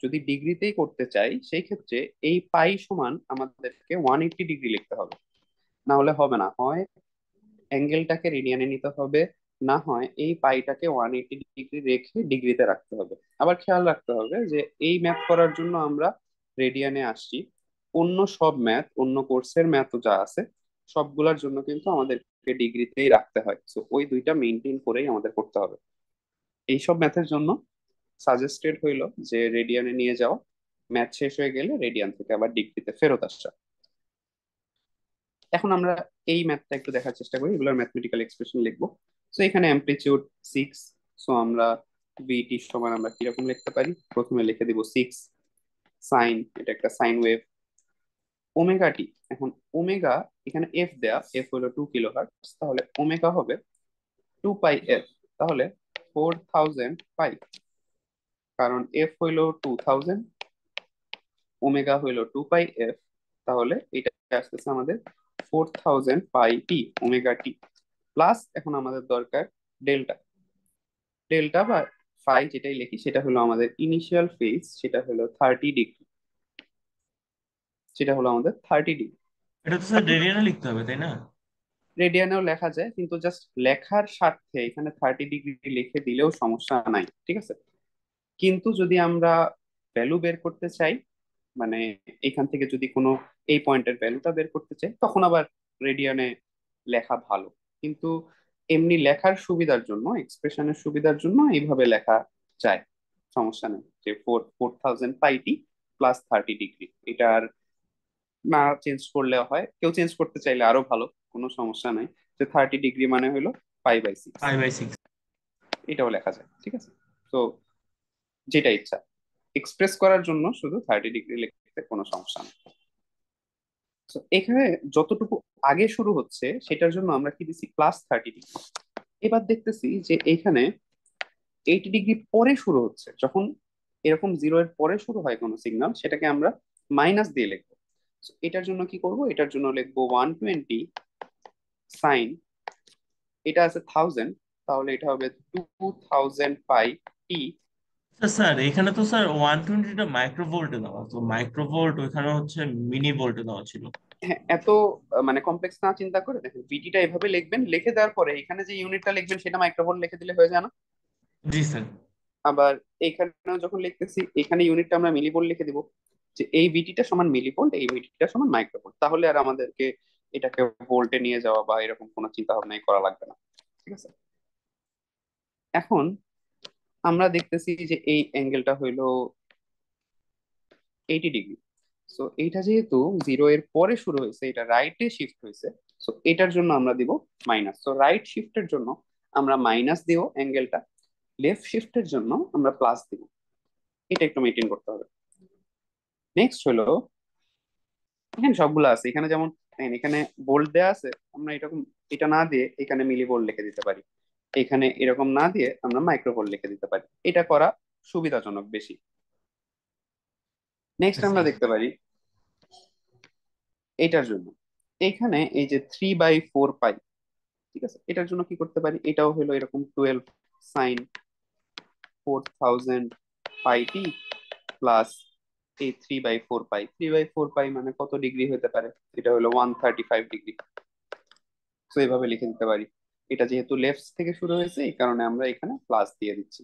Speaker 1: যদি ডিগ্রিতেই করতে চাই, সেই ক্ষেত্রে এই পাই সমান আমাদেরকে 180 ডিগ্রি লিখতে হবে। না হলে হবে না, হয় অ্যাঙ্গেলটাকে রেডিয়ানে নিতে হবে, না হয় এই পাইটাকে 180 ডিগ্রি রেখে ডিগ্রিতে রাখতে হবে। আবার খেয়াল রাখতে হবে যে এই ম্যাথ করার জন্য আমরা রেডিয়ানে আসছি, অন্য সব ম্যাথ, অন্য কোর্সের ম্যাথ যা আছে সবগুলোর জন্য কিন্তু আমাদেরকে ডিগ্রিতেই রাখতে হয়। তো ওই দুইটা মেনটেন করেই আমাদের করতে হবে। এইসব ম্যাথের জন্য সাজেস্টেড হইলো যে রেডিয়ানে নিয়ে যাওয়া, ম্যাথ শেষ হয়ে গেলে রেডিয়ান থেকে আবার ডিগ্রিতে ফেরত আসা। এখন আমরা এই ম্যাথটা একটু দেখার চেষ্টা করি, এগুলোর ম্যাথমেটিক্যাল এক্সপ্রেশন লিখবো। সো এখানে অ্যামপ্লিটিউড 6, সো আমরা ভিটি সমান আমরা কিরকম লিখতে পারি, প্রথমে লিখে দিব 6 সাইন, এটা একটা সাইন ওয়েভ, ওমেগা টি। এখন ওমেগা এখানে এফ দেয়া, এফ হলো 2 কিলো হার্টজ, তাহলে ওমেগা হবে 2 পাই এফ, তাহলে 4000 পাই। কারণ এফ হইলো 2000, ওমেগা হইলো 2 পাই এফ, তাহলে এটা আসতেছে আমাদের 4000 পাই টি ওমেগা টি। প্লাস এখন আমাদের দরকার ডেল্টা। ডেল্টা বা ফাই যেটাই লিখি, সেটা হলো আমাদের ইনিশিয়াল ফেজ, সেটা হলো 30 ডিগ্রি, সেটা হলো আমাদের 30 ডিগ্রি।
Speaker 2: এটা তো স্যার
Speaker 1: এখন
Speaker 2: রেডিয়ানে লিখতে হবে তাই না?
Speaker 1: রেডিয়ানেও লেখা যায়, কিন্তু জাস্ট লেখার স্বার্থে এখানে 30 ডিগ্রি লিখে দিলেও সমস্যা নাই, ঠিক আছে। কিন্তু যদি আমরা ভ্যালু বের করতে চাই, মানে এখান থেকে যদি কোনো এই পয়েন্টের ভ্যালুটা বের করতে চাই, তখন আবার রেডিয়ানে লেখা ভালো। কিন্তু এমনি লেখার সুবিধার জন্য, এক্সপ্রেশনের সুবিধার জন্য এইভাবে লেখা যায়, সমস্যা নেই। যে 4000 পাইটি প্লাস 30 ডিগ্রি, এটা আর না চেঞ্জ করলে হয়, কেউ চেঞ্জ করতে চাইলে আরো ভালো, কোনো সমস্যা নাই। যে 30 ডিগ্রি মানে হলো পাই/6,
Speaker 2: 5/6।
Speaker 1: এটাও লেখা যায়, ঠিক আছে। তো যেটা ইচ্ছা, এক্সপ্রেস করার জন্য শুধু 30 ডিগ্রি লিখতে কোনো সমস্যা নেই। তো এখানে যতটুকু আগে শুরু হচ্ছে সেটার জন্য আমরা কি দিচ্ছি, +30 ডিগ্রি। এবার দেখতেছি যে এখানে 80 ডিগ্রি পরে শুরু হচ্ছে, যখন এরকম জিরো এর পরে শুরু হয় কোনো সিগন্যাল, সেটাকে আমরা মাইনাস দিয়ে লিখবো। So, এটার জন্য কি করব, এটার জন্য লিখবো 120 সাইন, এটা আছে 1000, তাহলে এটা হবে 2000 পাই টি।
Speaker 2: স্যার এখানে তো স্যার 120টা মাইক্রোভোল্টে দেওয়া, তো মাইক্রোভোল্ট ওখানে হচ্ছে মিনি ভোল্টে দেওয়া ছিল।
Speaker 1: হ্যাঁ, এত মানে কমপ্লেক্স না চিন্তা করে দেখেন, ভিটিটা এভাবে লিখবেন, লিখে দেওয়ার পরে এখানে যে ইউনিটটা লিখবেন সেটা মাইক্রোভোল্ট লিখে দিলে হয়ে যায় না।
Speaker 2: জি স্যার।
Speaker 1: আবার এখানেও যখন লিখতেছি, এখানে ইউনিটটা আমরা মিলিভোল্ট লিখে দিব, যে এই ভিটিটা সমান মিলিভোল্ট, এই ভিটিটা সমান মাইক্রোভোল্ট, তাহলে আর আমাদেরকে এটাকে ভোল্টে নিয়ে যাওয়া বা এরকম কোনো চিন্তা ভাবনাই করা লাগবে না, ঠিক আছে। এখন আমরা দেখতেছি যে এই অ্যাঙ্গেলটা হইলো 80 ডিগ্রি। সো এইটা যেহেতু জিরো এর পরে শুরু হয়েছে, এটা রাইটে শিফট হয়েছে, সো এটার জন্য আমরা দিব মাইনাস। সো রাইট শিফটের জন্য আমরা মাইনাস দিব অ্যাঙ্গেলটা, লেফট শিফটের জন্য আমরা প্লাস দিব। এটা একটু মেনটেন করতে হবে। নেক্সট হলো, এখানে সবগুলো আছে, এখানে যেমন দেখেন, এখানে বোল্ড দেয়া আছে, আমরা এরকম এটা না দিয়ে এখানে মিলি বোল্ড লিখে দিতে পারি, এখানে এরকম না দিয়ে আমরা মাইক্রো বোল্ড লিখে দিতে পারি, এটা করা সুবিধাজনক বেশি। নেক্সট আমরা দেখতে পারি এটার জন্য, এখানে এই যে 3/4 পাই, ঠিক আছে, এটার জন্য কি করতে পারি, এটাও হলো এরকম 12 সাইন 4000 পাই টি প্লাস এই 3/4 পাই। 3/4 পাই মানে কত ডিগ্রি হতে পারে, এটা হলো 135 ডিগ্রি। তো এইভাবে লিখে দিতে পারি। এটা যেহেতু লেফট থেকে শুরু হয়েছে, এই কারণে আমরা এখানে প্লাস দিয়ে দিচ্ছি।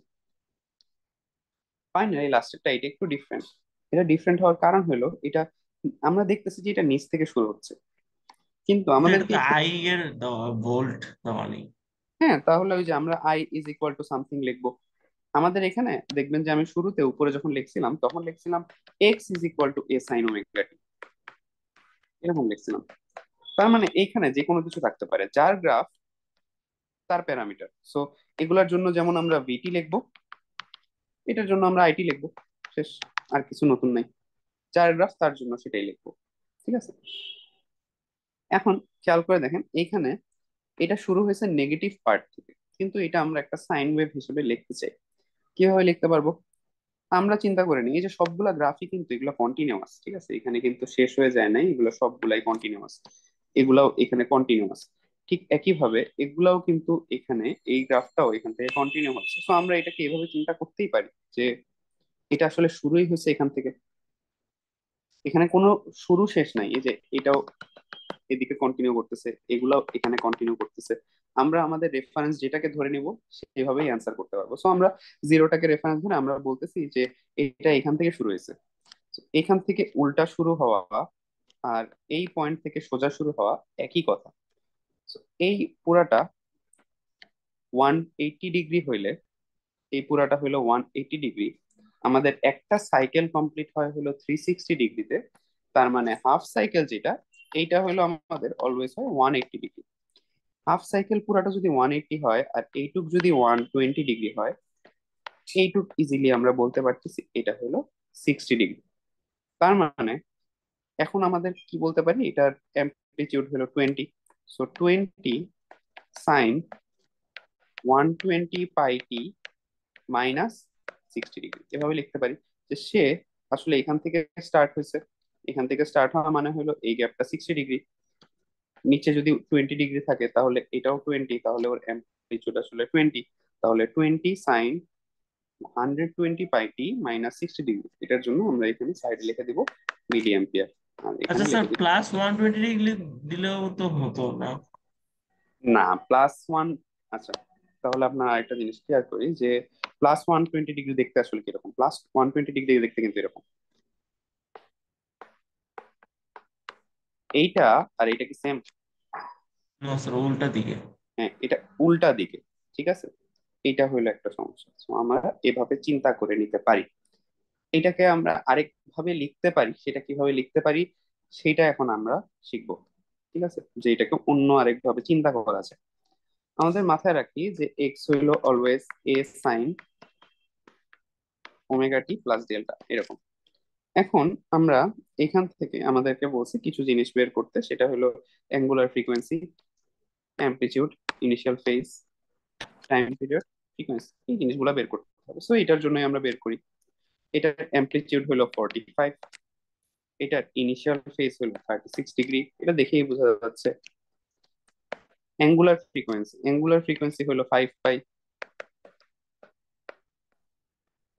Speaker 1: ফাইনালি লাস্টেরটা এটা একটু ডিফারেন্ট। এটা ডিফারেন্ট হওয়ার কারণ হলো এটা আমরা দেখতেছি যে এটা নিচ থেকে শুরু হচ্ছে, কিন্তু আমাদেরকে
Speaker 2: এটাতে
Speaker 1: একটু,
Speaker 2: আই এর দেওয়া, ভোল্ট দেওয়া নেই।
Speaker 1: হ্যাঁ তাহলে ওই যে আমরা I is equal to something লিখবো। আমাদের এখানে দেখবেন যে আমি শুরুতে উপরে যখন লিখছিলাম তখন লিখছিলাম x is equal to A sine omega t, এরকম লিখছিলাম। তার মানে এইখানে যে কোনো কিছু থাকতে পারে যার গ্রাফ তার প্যারামিটার। সো এগুলার জন্য যেমন আমরা ভিটি লিখবো, এটার জন্য আমরা আইটি লিখবো, শেষ। আর কিছু নতুন নাই, যার গ্রাফ তার জন্য সেটাই লিখবো। ঠিক আছে, এখন খেয়াল করে দেখেন এইখানে এটা শুরু হয়েছে নেগেটিভ পার্ট থেকে, কিন্তু এটা আমরা একটা সাইন ওয়েভ হিসেবে লিখতে চাই। কিভাবে লিখতে পারবো? আমরা চিন্তা করে নিই এই যে সবগুলা গ্রাফই কিন্তু এগুলো কন্টিনিউয়াস, ঠিক আছে, এখানে কিন্তু শেষ হয়ে যায় নাই, এগুলো সবগুলাই কন্টিনিউয়াস, এগুলাও এখানে কন্টিনিউয়াস। ঠিক একইভাবে এগুলাও কিন্তু এখানে এই গ্রাফটাও এখান থেকে কন্টিনিউ হচ্ছে। তো আমরা এটাকে এভাবে চিন্তা করতেই পারি যে এটা আসলে শুরুই হয়েছে এখান থেকে, এখানে কোনো শুরু শেষ নাই। এই যে এটাও এদিকে কন্টিনিউ করতেছে, এগুলাও এখানে কন্টিনিউ করতেছে। আমরা আমাদের রেফারেন্স যেটাকে ধরে নিব সেভাবেই অ্যান্সার করতে পারবো। সো আমরা জিরোটাকে রেফারেন্স ধরে আমরা বলতেছি যে এটা এখান থেকে শুরু হয়েছে। So, এখান থেকে উল্টা শুরু হওয়া আর এই পয়েন্ট থেকে সোজা শুরু হওয়া একই কথা। So, এই পুরাটা 180 ডিগ্রি হইলে, এই পুরাটা হইলো 180 ডিগ্রি, আমাদের একটা সাইকেল কমপ্লিট হয় হলো 360 ডিগ্রিতে। তার মানে হাফ সাইকেল যেটা, এইটা হলো আমাদের অলওয়েজ হয় 180 ডিগ্রি। হাফ সাইকেল পুরাটা যদি 180 হয় আর এইটুক যদি 120 ডিগ্রি হয়, এইটুক ইজিলি আমরা বলতে পারতেছি এটা হলো 60 ডিগ্রি। তার মানে এখন আমাদের কি বলতে পারি, এটার অ্যামপ্লিটিউড হলো 20। সো 20 sin 120 পাই টি মাইনাস 60 ডিগ্রি, এভাবে লিখতে পারি যে সে আসলে এখান থেকে স্টার্ট হয়েছে। এখান থেকে স্টার্ট হওয়া মানে হলো এই গ্যাপটা 60 ডিগ্রি। নিচে যদি 20 ডিগ্রি থাকে তাহলে এটাও 20, তাহলে ওর অ্যামপ্লিটিউড আসলে 20। তাহলে 20 sin 120 পাই টি মাইনাস 60 ডিগ্রি, এটার জন্য আমরা এখানে সাইডে লিখে দিব মিলি অ্যাম্পিয়ার, আর
Speaker 2: আচ্ছা
Speaker 1: এখানে
Speaker 2: স্যার,
Speaker 1: লিখে দিব
Speaker 2: প্লাস 120 ডিগ্রি দিলেও তো হতো না?
Speaker 1: না +1। আচ্ছা, তাহলে আপনার আরেকটা জিনিস ক্লিয়ার করি যে +120 ডিগ্রি দেখতে আসলে কিরকম। +120 ডিগ্রি দেখতে কিন্তু এরকম, এইটা আর এইটা কি সেম?
Speaker 2: না স্যার, উল্টা দিকে।
Speaker 1: হ্যাঁ, এটা উল্টা দিকে। ঠিক আছে, এইটা হইলো একটা সমস্যা। So, আমরা এভাবে চিন্তা করে নিতে পারি। এটাকে আমরা আরেক ভাবে লিখতে পারি, সেটা কিভাবে লিখতে পারি সেটা এখন আমরা শিখবো। ঠিক আছে, যে এটাকে অন্য আরেক ভাবে চিন্তা করা যায়। আমাদের মাথায় রাখি যে এক্স হইলো always a sine omega T plus delta, এরকম। এখন আমরা এখান থেকে আমাদেরকে বলছে কিছু জিনিস বের করতে, সেটা হলো angular frequency, amplitude, initial phase, time period, frequency, এই জিনিসগুলো বের করতে হবে। সো এটার জন্যই আমরা বের করি। এটার অ্যামপ্লিটিউড হলো 45, এটার ইনিশিয়াল ফেজ হলো 36 ডিগ্রি, এটা দেখেই বোঝা যাচ্ছে। অ্যাঙ্গুলার ফ্রিকোয়েন্সি হলো 5 পাই।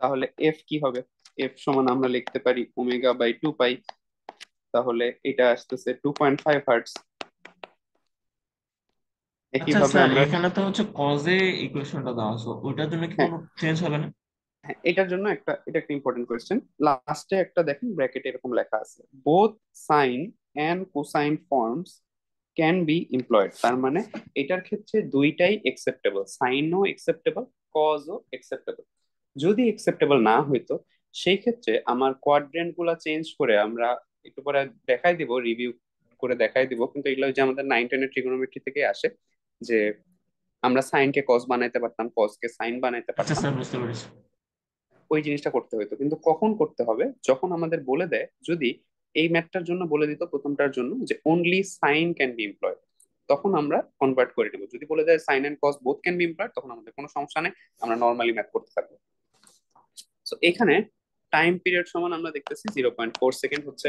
Speaker 1: তাহলে এফ কি হবে? এফ সমান আমরা লিখতে পারি ওমেগা/2 পাই। তাহলে এটা আসতেছে 2.5 হার্টস।
Speaker 2: আচ্ছা
Speaker 1: একইভাবে
Speaker 2: স্যার,
Speaker 1: আমরা,
Speaker 2: এখানে তো হচ্ছে কজে ইকুয়েশনটা দেওয়া আছে, ওইটার জন্য কি
Speaker 1: হ্যাঁ
Speaker 2: কোনো চেঞ্জ হবে না?
Speaker 1: হ্যাঁ, এটার জন্য এটা একটা ইম্পর্টেন্ট কোয়েশ্চেন। লাস্টে একটা দেখেন ব্র্যাকেটে এরকম লেখা আছে, both sine and cosine forms can be employed. তার মানে এটার ক্ষেত্রে দুইটাই একসেপ্টেবল, সাইনও একসেপ্টেবল, কজও একসেপ্টেবল। যদি একসেপ্টেবল না হইতো সেই ক্ষেত্রে আমার কোয়াড্রেন্ট গুলা চেঞ্জ করে আমরা একটু পরে দেখাই দিব, রিভিউ করে দেখাই দিব, কিন্তু এগুলো যে আমাদের 9-10-এর ট্রিগোনোমেট্রি থেকে আসে, যে আমরা সাইনকে কস বানাইতে পারতাম, কসকে সাইন বানাইতে
Speaker 2: আচ্ছা
Speaker 1: পারতাম।
Speaker 2: স্যার, বুঝতে পেরেছি।
Speaker 1: ওই জিনিসটা করতে হতো, কিন্তু কখন করতে হবে, যখন আমাদের বলে দেয়, যদি এই ম্যাথটার জন্য বলে দিত প্রথমটার জন্য যে only sine can be employed, তখন আমরা কনভার্ট করে নেবো। যদি বলে দেয় sine and cos both can be employed, তখন আমাদের কোনো সমস্যা নেই, আমরা নর্মালি ম্যাথ করতে থাকবো। তো এখানে টাইম পিরিয়ড সমান আমরা দেখতেছি 0.4 সেকেন্ড হচ্ছে,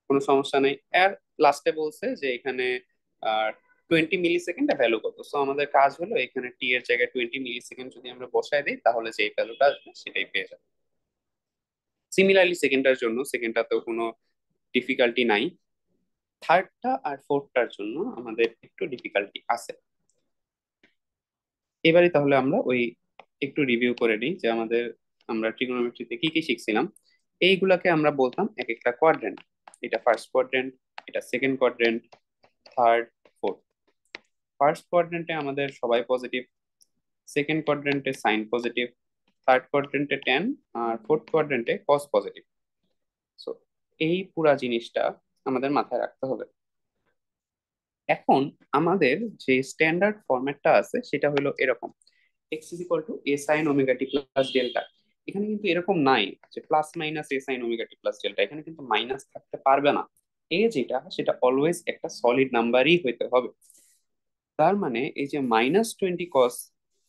Speaker 1: কোনো সমস্যা নেই। আর লাস্টে বলছে যে এখানে 20 মিলি সেকেন্ড ভ্যালু কত। সো আমাদের কাজ হলো এখানে টি এর জায়গায় 20 মিলি সেকেন্ড যদি আমরা বসায় দিই তাহলে যে ভ্যালুটা আসবে সেটাই পেয়ে যাবে। সিমিলারলি সেকেন্ডটার জন্য, সেকেন্ডটাতেও কোনো ডিফিকাল্টি নাই। থার্ডটা আর ফোর্থটার জন্য আমাদের একটু ডিফিকাল্টি আছে। এবারে তাহলে আমরা ওই একটু রিভিউ করে নিই যে আমাদের আমরা ট্রিগোনোমেট্রিতে কি কি শিখছিলাম, এইগুলাকে আমরা বলতাম এক একটা কোয়াড্রেন্ট। এটা ফার্স্ট কোয়াড্রেন্ট, এটা second quadrant, third, fourth. First কোয়াড্রেন্টে আমাদের সবাই পজিটিভ, সেকেন্ড কোয়াড্রেন্টে সাইন পজিটিভ, থার্ড কোয়াড্রেন্টে টেন, আর ফোর্থ কোয়াড্রেন্টে কস পজিটিভ। সো এই পুরা জিনিসটা আমাদের মাথায় রাখতে হবে। এখন আমাদের যে স্ট্যান্ডার্ড ফরম্যাটটা আছে সেটা হলো এরকম: x is equal to A sine omega T plus delta. এখানে কিন্তু এরকম নাই যে প্লাস মাইনাস এ সাইন ওমেগা টি প্লাস ডেল্টা, এখানে কিন্তু মাইনাস থাকতে পারবে না। এ যেটা সেটা অলওয়েজ একটা সলিড নাম্বারই হইতে হবে। তার মানে এই যে -20 কস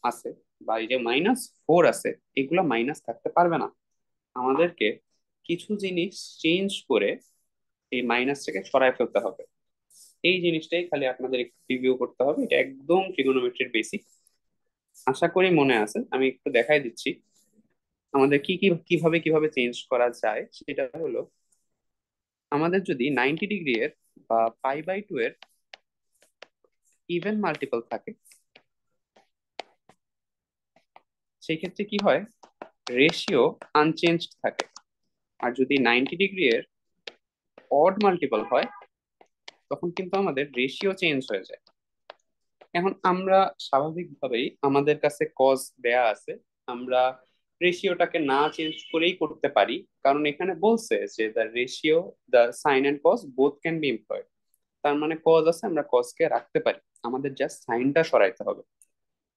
Speaker 1: আছে বা এই যে -4 আছে, এগুলা মাইনাস থাকতে পারবে না। আমাদেরকে কিছু জিনিস চেঞ্জ করে এই মাইনাসটাকে সরায় ফেলতে হবে। এই জিনিসটাই খালি আপনাদের একটু রিভিউ করতে হবে, এটা একদম ট্রিগোনোমেট্রির বেসিক। আশা করি মনে আছে, আমি একটু দেখাই দিচ্ছি আমাদের কি কি কিভাবে কিভাবে চেঞ্জ করা যায়। সেটা হলো, আমাদের যদি 90 ডিগ্রি এর বা π/2 এর ইভেন মাল্টিপল থাকে, সেই ক্ষেত্রে কি হয়, রেশিও আনচেঞ্জড থাকে। আর যদি 90 ডিগ্রি এর অড মাল্টিপল হয়, তখন কিন্তু আমাদের রেশিও চেঞ্জ হয়ে যায়। এখন আমরা স্বাভাবিকভাবেই, আমাদের কাছে কজ দেয়া আছে, আমরা রেশিওটাকে না চেঞ্জ করেই করতে পারি, কারণ এখানে বলছে যে the ratio, the sine and cos both can be employed. তার মানে কজ আছে, আমরা কজকে রাখতে পারি, আমাদের জাস্ট সাইনটা সরাইতে হবে।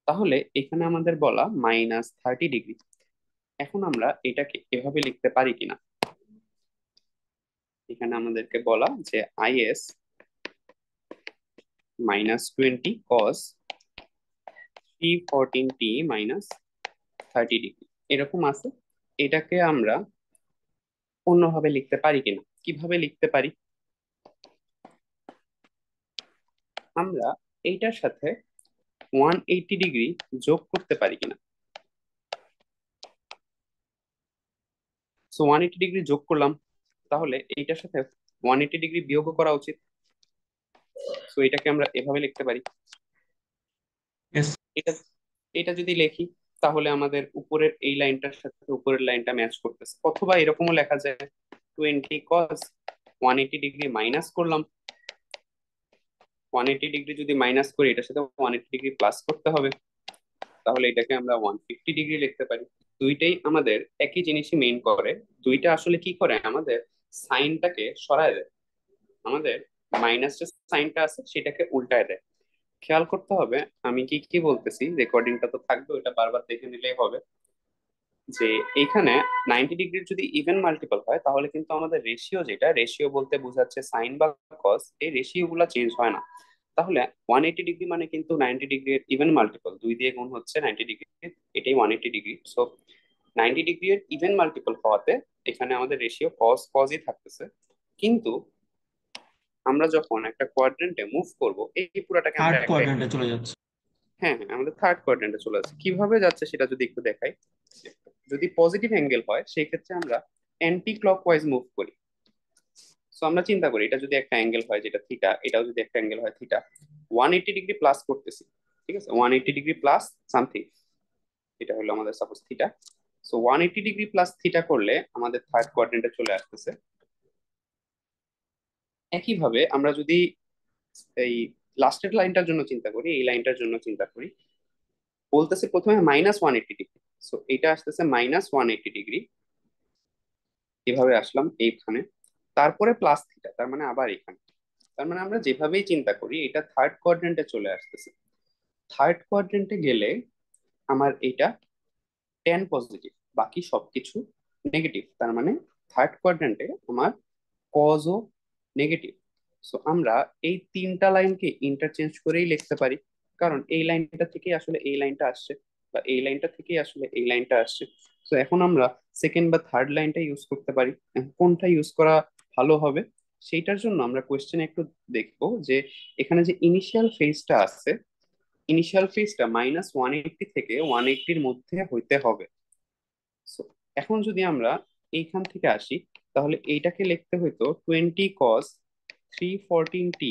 Speaker 1: তাহলে এখানে আমাদের বলা -30 ডিগ্রি। এখন আমরা এটাকে এভাবে লিখতে পারি কিনা, এখানে আমাদেরকে বলা যে আইএস -20 cos 314t -30 ডিগ্রি এরকম আছে। এটাকে আমরা অন্যভাবে লিখতে পারি কিনা, কিভাবে লিখতে পারি, আমরা এইটার সাথে 180 ডিগ্রি যোগ করতে পারি কিনা। সো 180 ডিগ্রি যোগ করলাম, তাহলে এইটার সাথে 180 ডিগ্রি বিয়োগ করা উচিত। সো এটাকে আমরা এভাবে লিখতে পারি।
Speaker 2: Yes.
Speaker 1: এটা এটা যদি লিখি, তাহলে আমাদের উপরের এই লাইনটার সাথে উপরের লাইনটা ম্যাচ করতেছে। অথবা এরকমও লেখা যায় 20 cos 180 ডিগ্রি মাইনাস করলাম, 180 ডিগ্রি যদি মাইনাস করি, এটার সাথে 180 ডিগ্রি প্লাস করতে হবে, তাহলে এটাকে আমরা 150 ডিগ্রি লিখতে পারি। দুইটাই আমাদের একই জিনিসই মেইন করে। দুইটা আসলে কি করে, আমাদের সাইনটাকে সরায় দেয়, আমাদের মাইনাস যে সাইনটা আছে সেটাকে উল্টায় দেয়। খেয়াল করতে হবে আমি কি কি বলতেছি, রেকর্ডিংটা তো থাকবে, ওটা বারবার দেখে নিলেই হবে। যে এখানে 90 ডিগ্রির যদি ইভেন মাল্টিপল হয়, তাহলে কিন্তু আমাদের রেশিও, যেটা রেশিও বলতে বোঝাচ্ছে সাইন বা কস, এই রেশিও গুলা চেঞ্জ হয় না। তাহলে 180 ডিগ্রি মানে কিন্তু 90 ডিগ্রির ইভেন মাল্টিপল, 2 দিয়ে গুণ হচ্ছে 90 ডিগ্রি, এটাই 180 ডিগ্রি। সো 90 ডিগ্রির ইভেন মাল্টিপল হওয়াতে এখানে আমাদের রেশিও কস কসই থাকতেছে। কিন্তু আমরা যখন একটা কোয়াড্রেন্টে মুভ করব, এই পুরাটাকে আমরা
Speaker 2: থার্ড
Speaker 1: একটা,
Speaker 2: কোয়াড্রেন্টে চলে যাচ্ছে।
Speaker 1: হ্যাঁ হ্যাঁ, আমাদের থার্ড কোয়াড্রেন্টে চলে আসছে। কিভাবে যাচ্ছে সেটা যদি একটু দেখাই, যদি পজিটিভ অ্যাঙ্গেল হয় সেই ক্ষেত্রে আমরা অ্যান্টি ক্লকওয়াইজ মুভ করি। সো আমরা চিন্তা করি, এটা যদি একটা অ্যাঙ্গেল হয় যেটা থিটা, এটাও যদি একটা অ্যাঙ্গেল হয় থিটা, 180 ডিগ্রি প্লাস করতেছি, ঠিক আছে, 180 ডিগ্রি প্লাস সামথিং, এটা হলো আমাদের suppose theta. So 180 degree plus theta করলে আমাদের থার্ড কোয়াড্রেন্টে চলে আসতেছে। একইভাবে আমরা যদি এই লাস্টের লাইনটার জন্য চিন্তা করি, এই লাইনটার জন্য চিন্তা করি, বলতেছে প্রথমে -180 ডিগ্রি, সো এটা আসতেছে -180 ডিগ্রি, এভাবে আসলাম এইখানে, তারপরে প্লাস থিটা, তার মানে আবার এখানে। তার মানে আমরা যেভাবেই চিন্তা করি, এটা থার্ড কোয়াড্রেন্টে চলে আসতেছে। থার্ড কোয়াড্রেন্টে গেলে আমার এটা টেন পজিটিভ, বাকি সবকিছু নেগেটিভ। তার মানে থার্ড কোয়াড্রেন্টে আমার কজও নেগেটিভ। সো আমরা এই তিনটা লাইনকে ইন্টারচেঞ্জ করেই লিখতে পারি, কারণ এই লাইনটা থেকেই আসলে এই লাইনটা আসছে, বা এই লাইনটা থেকেই আসলে এই লাইনটা আসছে। তো এখন আমরা সেকেন্ড বা থার্ড লাইনটা ইউজ করতে পারি। এখন কোনটা ইউজ করা ভালো হবে, সেইটার জন্য আমরা কোয়েশ্চেনে একটু দেখবো যে এখানে যে ইনিশিয়াল ফেজটা আছে, ইনিশিয়াল ফেজটা -180 থেকে 180-র মধ্যে হইতে হবে। So, এখন যদি আমরা এইখান থেকে আসি, তাহলে এইটাকে লিখতে হইতো 20 cos 314t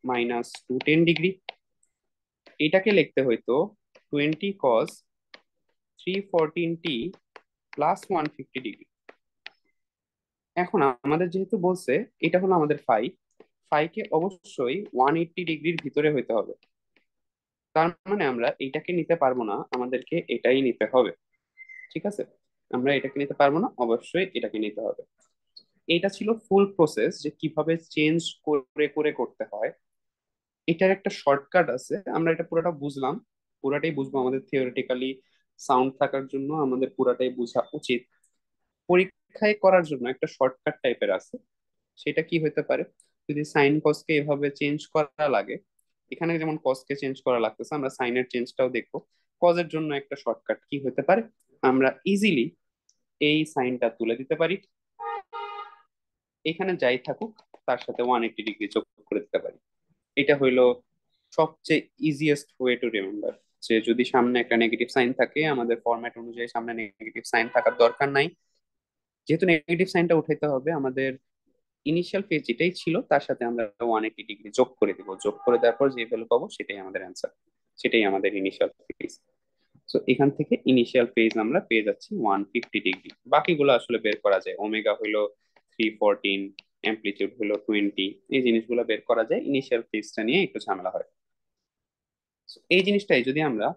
Speaker 1: -210 ডিগ্রি। এটাকে লিখতে হইতো 20 cos 314t +150 ডিগ্রি। এখন আমাদের যেহেতু বলছে এটা হলো আমাদের ফাই, ফাইকে অবশ্যই 180 ডিগ্রির ভিতরে হইতে হবে। তার মানে আমরা এটাকে নিতে পারবো না, আমাদেরকে এটাই নিতে হবে। ঠিক আছে, আমরা এটাকে নিতে পারবো না, অবশ্যই এটাকে নিতে হবে। এটা ছিল ফুল প্রসেস যে কিভাবে চেঞ্জ করে করে করতে হয়। এটার একটা শর্টকাট আছে, আমরা এটা পুরোটা বুঝলাম, পুরাটাই বুঝবো, আমাদের থিওরিটিক্যালি সাউন্ড থাকার জন্য আমাদের পুরাটাই বোঝা উচিত। পরীক্ষায় করার জন্য একটা শর্টকাট টাইপের আছে, সেটা কি হতে পারে? যদি সাইন কসকে এভাবে চেঞ্জ করা লাগে, এখানে যেমন কসকে চেঞ্জ করা লাগতেছে, আমরা সাইনের চেঞ্জটাও দেখবো। কজের জন্য একটা শর্টকাট কি হতে পারে? আমরা ইজিলি এই সাইনটা তুলে দিতে পারি, এখানে যাই থাকুক তার সাথে 180 ডিগ্রি যোগ করে দিতে পারি। এটা হইলো সবচেয়ে ইজিয়েস্ট ওয়ে টু রিমেম্বার, যে যদি সামনে একটা নেগেটিভ সাইন থাকে, আমাদের ফরম্যাট অনুযায়ী সামনে নেগেটিভ সাইন থাকার দরকার নাই। যেহেতু নেগেটিভ সাইনটা উঠাইতে হবে, আমাদের ইনিশিয়াল ফেজ যেটাই ছিল তার সাথে আমরা 180 ডিগ্রি যোগ করে দিব, যোগ করে দেওয়ার পর যে ভ্যালু পাবো সেটাই আমাদের অ্যান্সার, সেটাই আমাদের ইনিশিয়াল ফেজ। তো এখান থেকে ইনিশিয়াল ফেজ আমরা পেয়ে যাচ্ছি 150 ডিগ্রি। বাকিগুলো আসলে বের করা যায়, ওমেগা হইলো 314, অ্যামপ্লিটিউড হলো 20, এই জিনিসগুলো বের করা যায়, ইনিশিয়াল ফেজটা নিয়ে একটু ঝামেলা হয়। So, এই জিনিসটাই যদি আমরা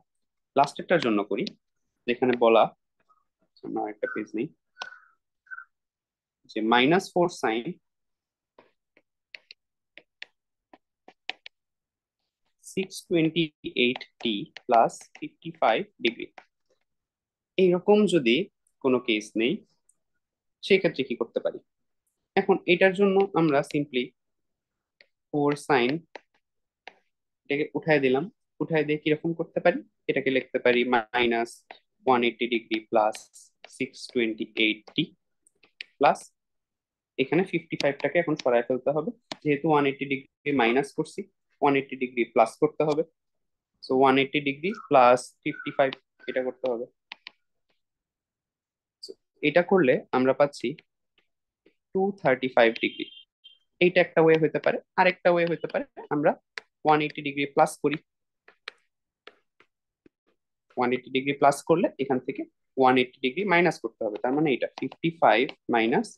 Speaker 1: লাস্টেরটার জন্য করি, যেখানে বলা, আমরা একটা পেজ নিই, যে -4 sin 628t +55 ডিগ্রি, এইরকম যদি কোনো কেস নেই, সেই ক্ষেত্রে কি করতে পারি? এখন এটার জন্য আমরা সিম্পলি 4 sin, এটাকে উঠায় দিলাম, উঠায় দিয়ে কিরকম করতে পারি? এটাকে লিখতে পারি -180 ডিগ্রি +628t প্লাস, এখানে 55টাকে এখন সরায় ফেলতে হবে, যেহেতু 180 ডিগ্রি মাইনাস করছি, 180 ডিগ্রি প্লাস করতে হবে। সো 180 ডিগ্রি +55 এটা করতে হবে। So, এটা করলে আমরা পাচ্ছি 235 ডিগ্রি। এইটা একটা ওয়ে হতে পারে, আরেকটা ওয়ে হতে পারে আমরা 180 ডিগ্রি প্লাস করি, 180 ডিগ্রি প্লাস করলে এখান থেকে 180 ডিগ্রি মাইনাস করতে হবে, তার মানে এটা 55 মাইনাস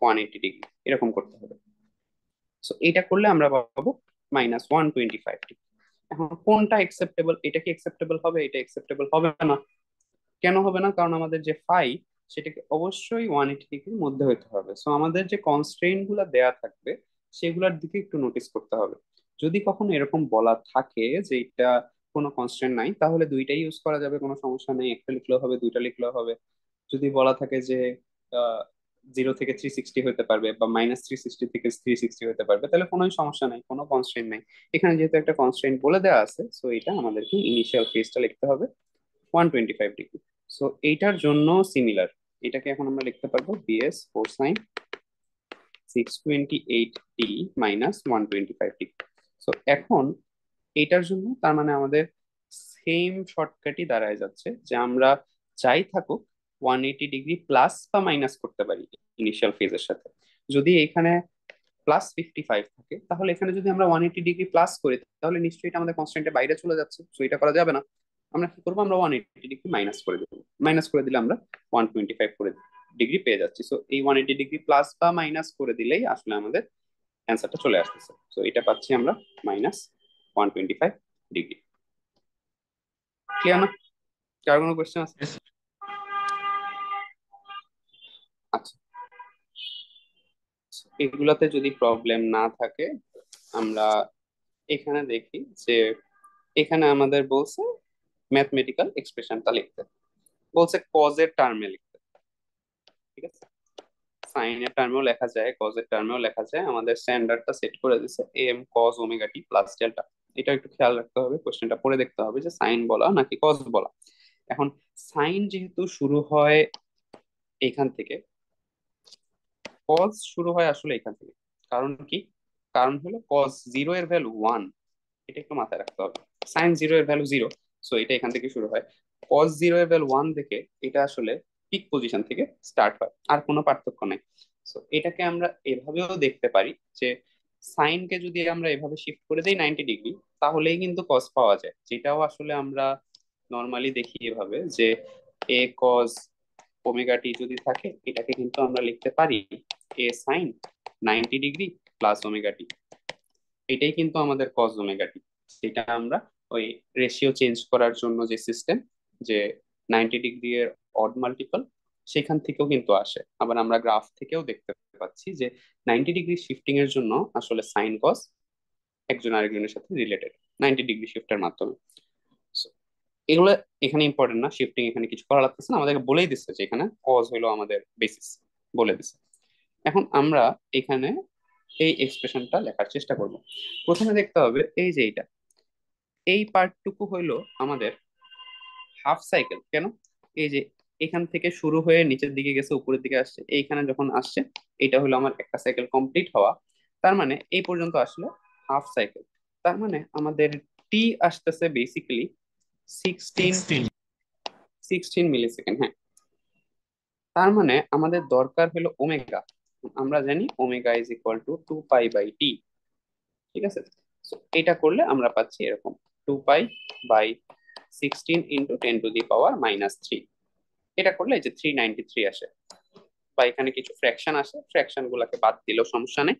Speaker 1: 180 ডিগ্রি এরকম করতে হবে। সো এটা করলে আমরা পাবো -125। এখন কোনটা একসেপ্টেবল? এটা কি একসেপ্টেবল হবে? এটা একসেপ্টেবল হবে না। কেন হবে না? কারণ আমাদের যে ফাই, সেটাকে অবশ্যই 180 ডিগ্রির মধ্যে হতে হবে। সো আমাদের যে কনস্ট্রেইন গুলা দেয়া থাকবে, সেগুলোর দিকে একটু নোটিস করতে হবে। যদি কখনো এরকম বলা থাকে যে এটা কোনো কনস্ট্রেন্ট নাই, তাহলে দুইটাই ইউজ করা যাবে, কোনো সমস্যা নেই, একটা লিখলেও হবে, দুইটা লিখলেও হবে। যদি বলা থাকে যে 0 থেকে 360 হতে পারবে, বা -360 থেকে 360 হতে পারবে, তাহলে কোনো সমস্যা নাই, কোনো কনস্ট্রেন্ট নাই। এখানে যেহেতু একটা কনস্ট্রেন্ট বলে দেওয়া আছে, সো এটা আমাদেরকে ইনিশিয়াল ফেজটা লিখতে হবে 125 ডিগ্রি। সো এইটার জন্য সিমিলার, এটাকে এখন আমরা লিখতে পারবো BS 4 sin 628t -125 degree. So এখন এইটার জন্য তার মানে আমাদের সেম শর্টকাটই দাঁড়ায় যাচ্ছে, যে আমরা যাই থাকুক 180 ডিগ্রি প্লাস বা মাইনাস করতে পারি ইনিশিয়াল ফেজের সাথে। যদি এখানে +55 থাকে, তাহলে এখানে যদি আমরা 180 ডিগ্রি প্লাস করি, তাহলে নিশ্চয়ই এটা আমাদের কনস্ট্যান্টের বাইরে চলে যাচ্ছে, তো এটা করা যাবে না। আমরা কি করবো? আমরা 180 ডিগ্রি মাইনাস করে দেবো, মাইনাস করে দিলে আমরা 125 ডিগ্রি পেয়ে যাচ্ছি। সো এই 180 ডিগ্রি প্লাস বা মাইনাস করে দিলেই আসলে আমাদের অ্যান্সারটা চলে আসতেছে। সো এটা পাচ্ছি আমরা -125 ডিগ্রি। ক্লিয়ার না? কার কোনো কোয়েশ্চেন আছে?
Speaker 2: Yes.
Speaker 1: আচ্ছা, এগুলাতে যদি প্রবলেম না থাকে, আমরা এখানে দেখি যে এখানে আমাদের বলছে ম্যাথমেটিক্যাল এক্সপ্রেশনটা লিখতে, বলছে কজের টার্মে লিখতে। ঠিক আছে, সাইনের টার্মেও লেখা যায়, কজের টার্মেও লেখা যায়, আমাদের স্ট্যান্ডার্ডটা সেট করে দিছে M cause omega t plus delta. এটা একটু খেয়াল রাখতে হবে, কোশ্চেনটা পড়ে দেখতে হবে যে সাইন বলা নাকি কজ বলা। এখন সাইন যেহেতু শুরু হয় এখান থেকে, কজ শুরু হয় আসলে এখান থেকে। কারণ কি? কারণ হলো cos 0 এর ভ্যালু 1, এটা একটু মাথায় রাখতে হবে। sin 0 এর ভ্যালু 0, সো এটা এখান থেকে শুরু হয়। cos 0 এর ভ্যালু 1 দেখে এটা আসলে পিক পজিশন থেকে স্টার্ট হয়, আর কোনো পার্থক্য নাই। সো এটাকে আমরা এভাবেও দেখতে পারি যে সাইনকে যদি আমরা এভাবে শিফট করে দিই 90 ডিগ্রি, তাহলেই কিন্তু cos পাওয়া যায়, যেটাও আসলে আমরা নর্মালি দেখি এভাবে যে a cos ওমেগা টি যদি থাকে, এটাকে কিন্তু আমরা লিখতে পারি এ sign 90 degree plus omega t. এটাই কিন্তু আমাদের কজ ওমেগা টি। সেটা আমরা ওই রেশিও চেঞ্জ করার জন্য যে সিস্টেম, যে 90 ডিগ্রি এর অড মাল্টিপল, সেখান থেকেও কিন্তু আসে। আবার আমরা গ্রাফ থেকেও দেখতে পাচ্ছি যে 90 ডিগ্রি শিফটিং এর জন্য আসলে সাইন কজ একজন আরেকজনের সাথে রিলেটেড 90 ডিগ্রি শিফটের মাধ্যমে। So, এগুলো এখানে ইম্পর্টেন্ট না, শিফটিং এখানে কিছু করা লাগতেছে না, আমাদেরকে বলেই দিচ্ছে যে এখানে কজ হলো আমাদের বেসিস, বলে দিচ্ছে। এখন আমরা এখানে এই এক্সপ্রেশনটা লেখার চেষ্টা করব। প্রথমে দেখতে হবে এই যে এইটা, এই পার্টটুকু হইলো আমাদের হাফ সাইকেল। কেন? এই যে এখান থেকে শুরু হয়ে নিচের দিকে গেছে, উপরের দিকে আসছে, এইখানে যখন আসছে এটা হলো আমার একটা সাইকেল কমপ্লিট হওয়া। তার মানে এই পর্যন্ত আসলে হাফ সাইকেল। তার মানে আমাদের টি আসতেছে বেসিক্যালি 16
Speaker 2: 16।
Speaker 1: 16 মিলি সেকেন্ড। হ্যাঁ, তার মানে আমাদের দরকার হলো ওমেগা। আমরা জানি omega is equal to 2 pi by t. ঠিক আছে, তো এটা করলে আমরা পাচ্ছি এরকম 2 পাই বাই 16 × 10⁻³ এটা করলে এই যে 393 আসে। বা এখানে কিছু ফ্র্যাকশন আসে, ফ্র্যাকশন গুলাকে বাদ দিলেও সমস্যা নেই,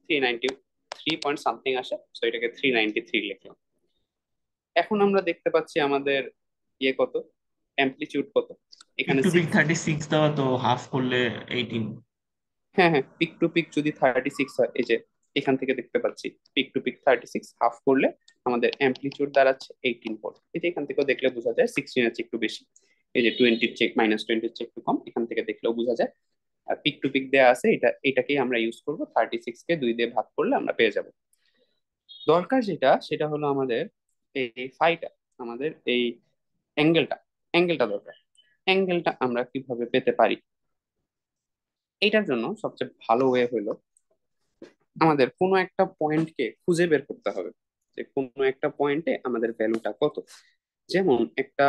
Speaker 1: 393 পয়েন্ট সামথিং আসে, তো এটাকে 393 লিখলাম। এখন আমরা দেখতে পাচ্ছি আমাদের ইয়ে কত, অ্যামপ্লিটিউড কত,
Speaker 2: পিক
Speaker 1: এখানে
Speaker 2: টু পিক
Speaker 1: 6।
Speaker 2: 36 দেওয়া, তো হাফ করলে 18।
Speaker 1: হ্যাঁ হ্যাঁ, পিক টু পিক যদি 36 হয়, এই যে এখান থেকে দেখতে পাচ্ছি পিক টু পিক 36, হাফ করলে আমাদের অ্যামপ্লিটিউড দাঁড়াচ্ছে 18 ভোল্ট। এই যে এখান থেকেও দেখলে বোঝা যায় 16 এর চেয়ে একটু বেশি, এই যে 20 চেক -20 চেয়ে একটু কম, এখান থেকে দেখলেও বোঝা যায়। আর পিক টু পিক দেওয়া আছে, এটাকেই আমরা ইউজ করব, 36 কে 2 দিয়ে ভাগ করলে আমরা পেয়ে যাব। দরকার যেটা সেটা হলো আমাদের এই ফাইটা, আমাদের এই অ্যাঙ্গেলটা, অ্যাঙ্গেলটা দরকার। অ্যাঙ্গেলটা আমরা কিভাবে পেতে পারি? এটার জন্য সবচেয়ে ভালো ওয়ে হলো আমাদের কোনো একটা পয়েন্টকে খুঁজে বের করতে হবে, যে কোনো একটা পয়েন্টে আমাদের ভ্যালুটা কত। যেমন একটা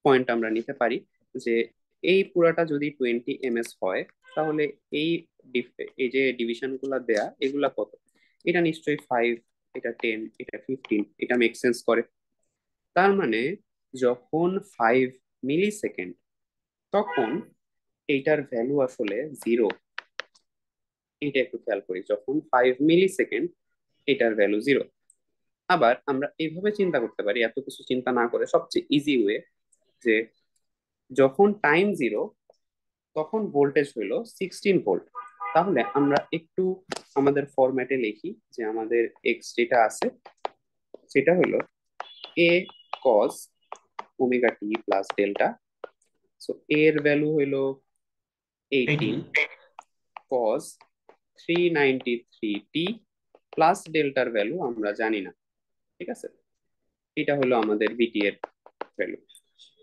Speaker 1: পয়েন্ট আমরা নিতে পারি যে এই পুরাটা যদি 20 ms হয়, তাহলে এই এই যে ডিভিশন গুলা দেয়া এগুলা কত? এটা নিশ্চয়ই 5, এটা 10, এটা 15, এটা মেক সেন্স করে। তার মানে যখন 5 মিলি সেকেন্ড, তখন এইটার ভ্যালু আসলে 0। এটা একটু খেয়াল করি, যখন 5 মিলি সেকেন্ড এটার ভ্যালু 0। আবার আমরা এইভাবে চিন্তা করতে পারি, এত কিছু চিন্তা না করে সবচেয়ে ইজি ওয়ে, যে যখন টাইম 0 তখন ভোল্টেজ হইলো 16 ভোল্ট। তাহলে আমরা একটু আমাদের ফরম্যাটে লিখি, যে আমাদের এক্স যেটা আছে সেটা হলো এ cause omega t plus delta. So এর ভ্যালু হইলো 18
Speaker 2: 18।
Speaker 1: কজ 393 টি প্লাস ডেল্টার ভ্যালু আমরা জানি না। ঠিক আছে, এটা হলো আমাদের বিটি এর ভ্যালু।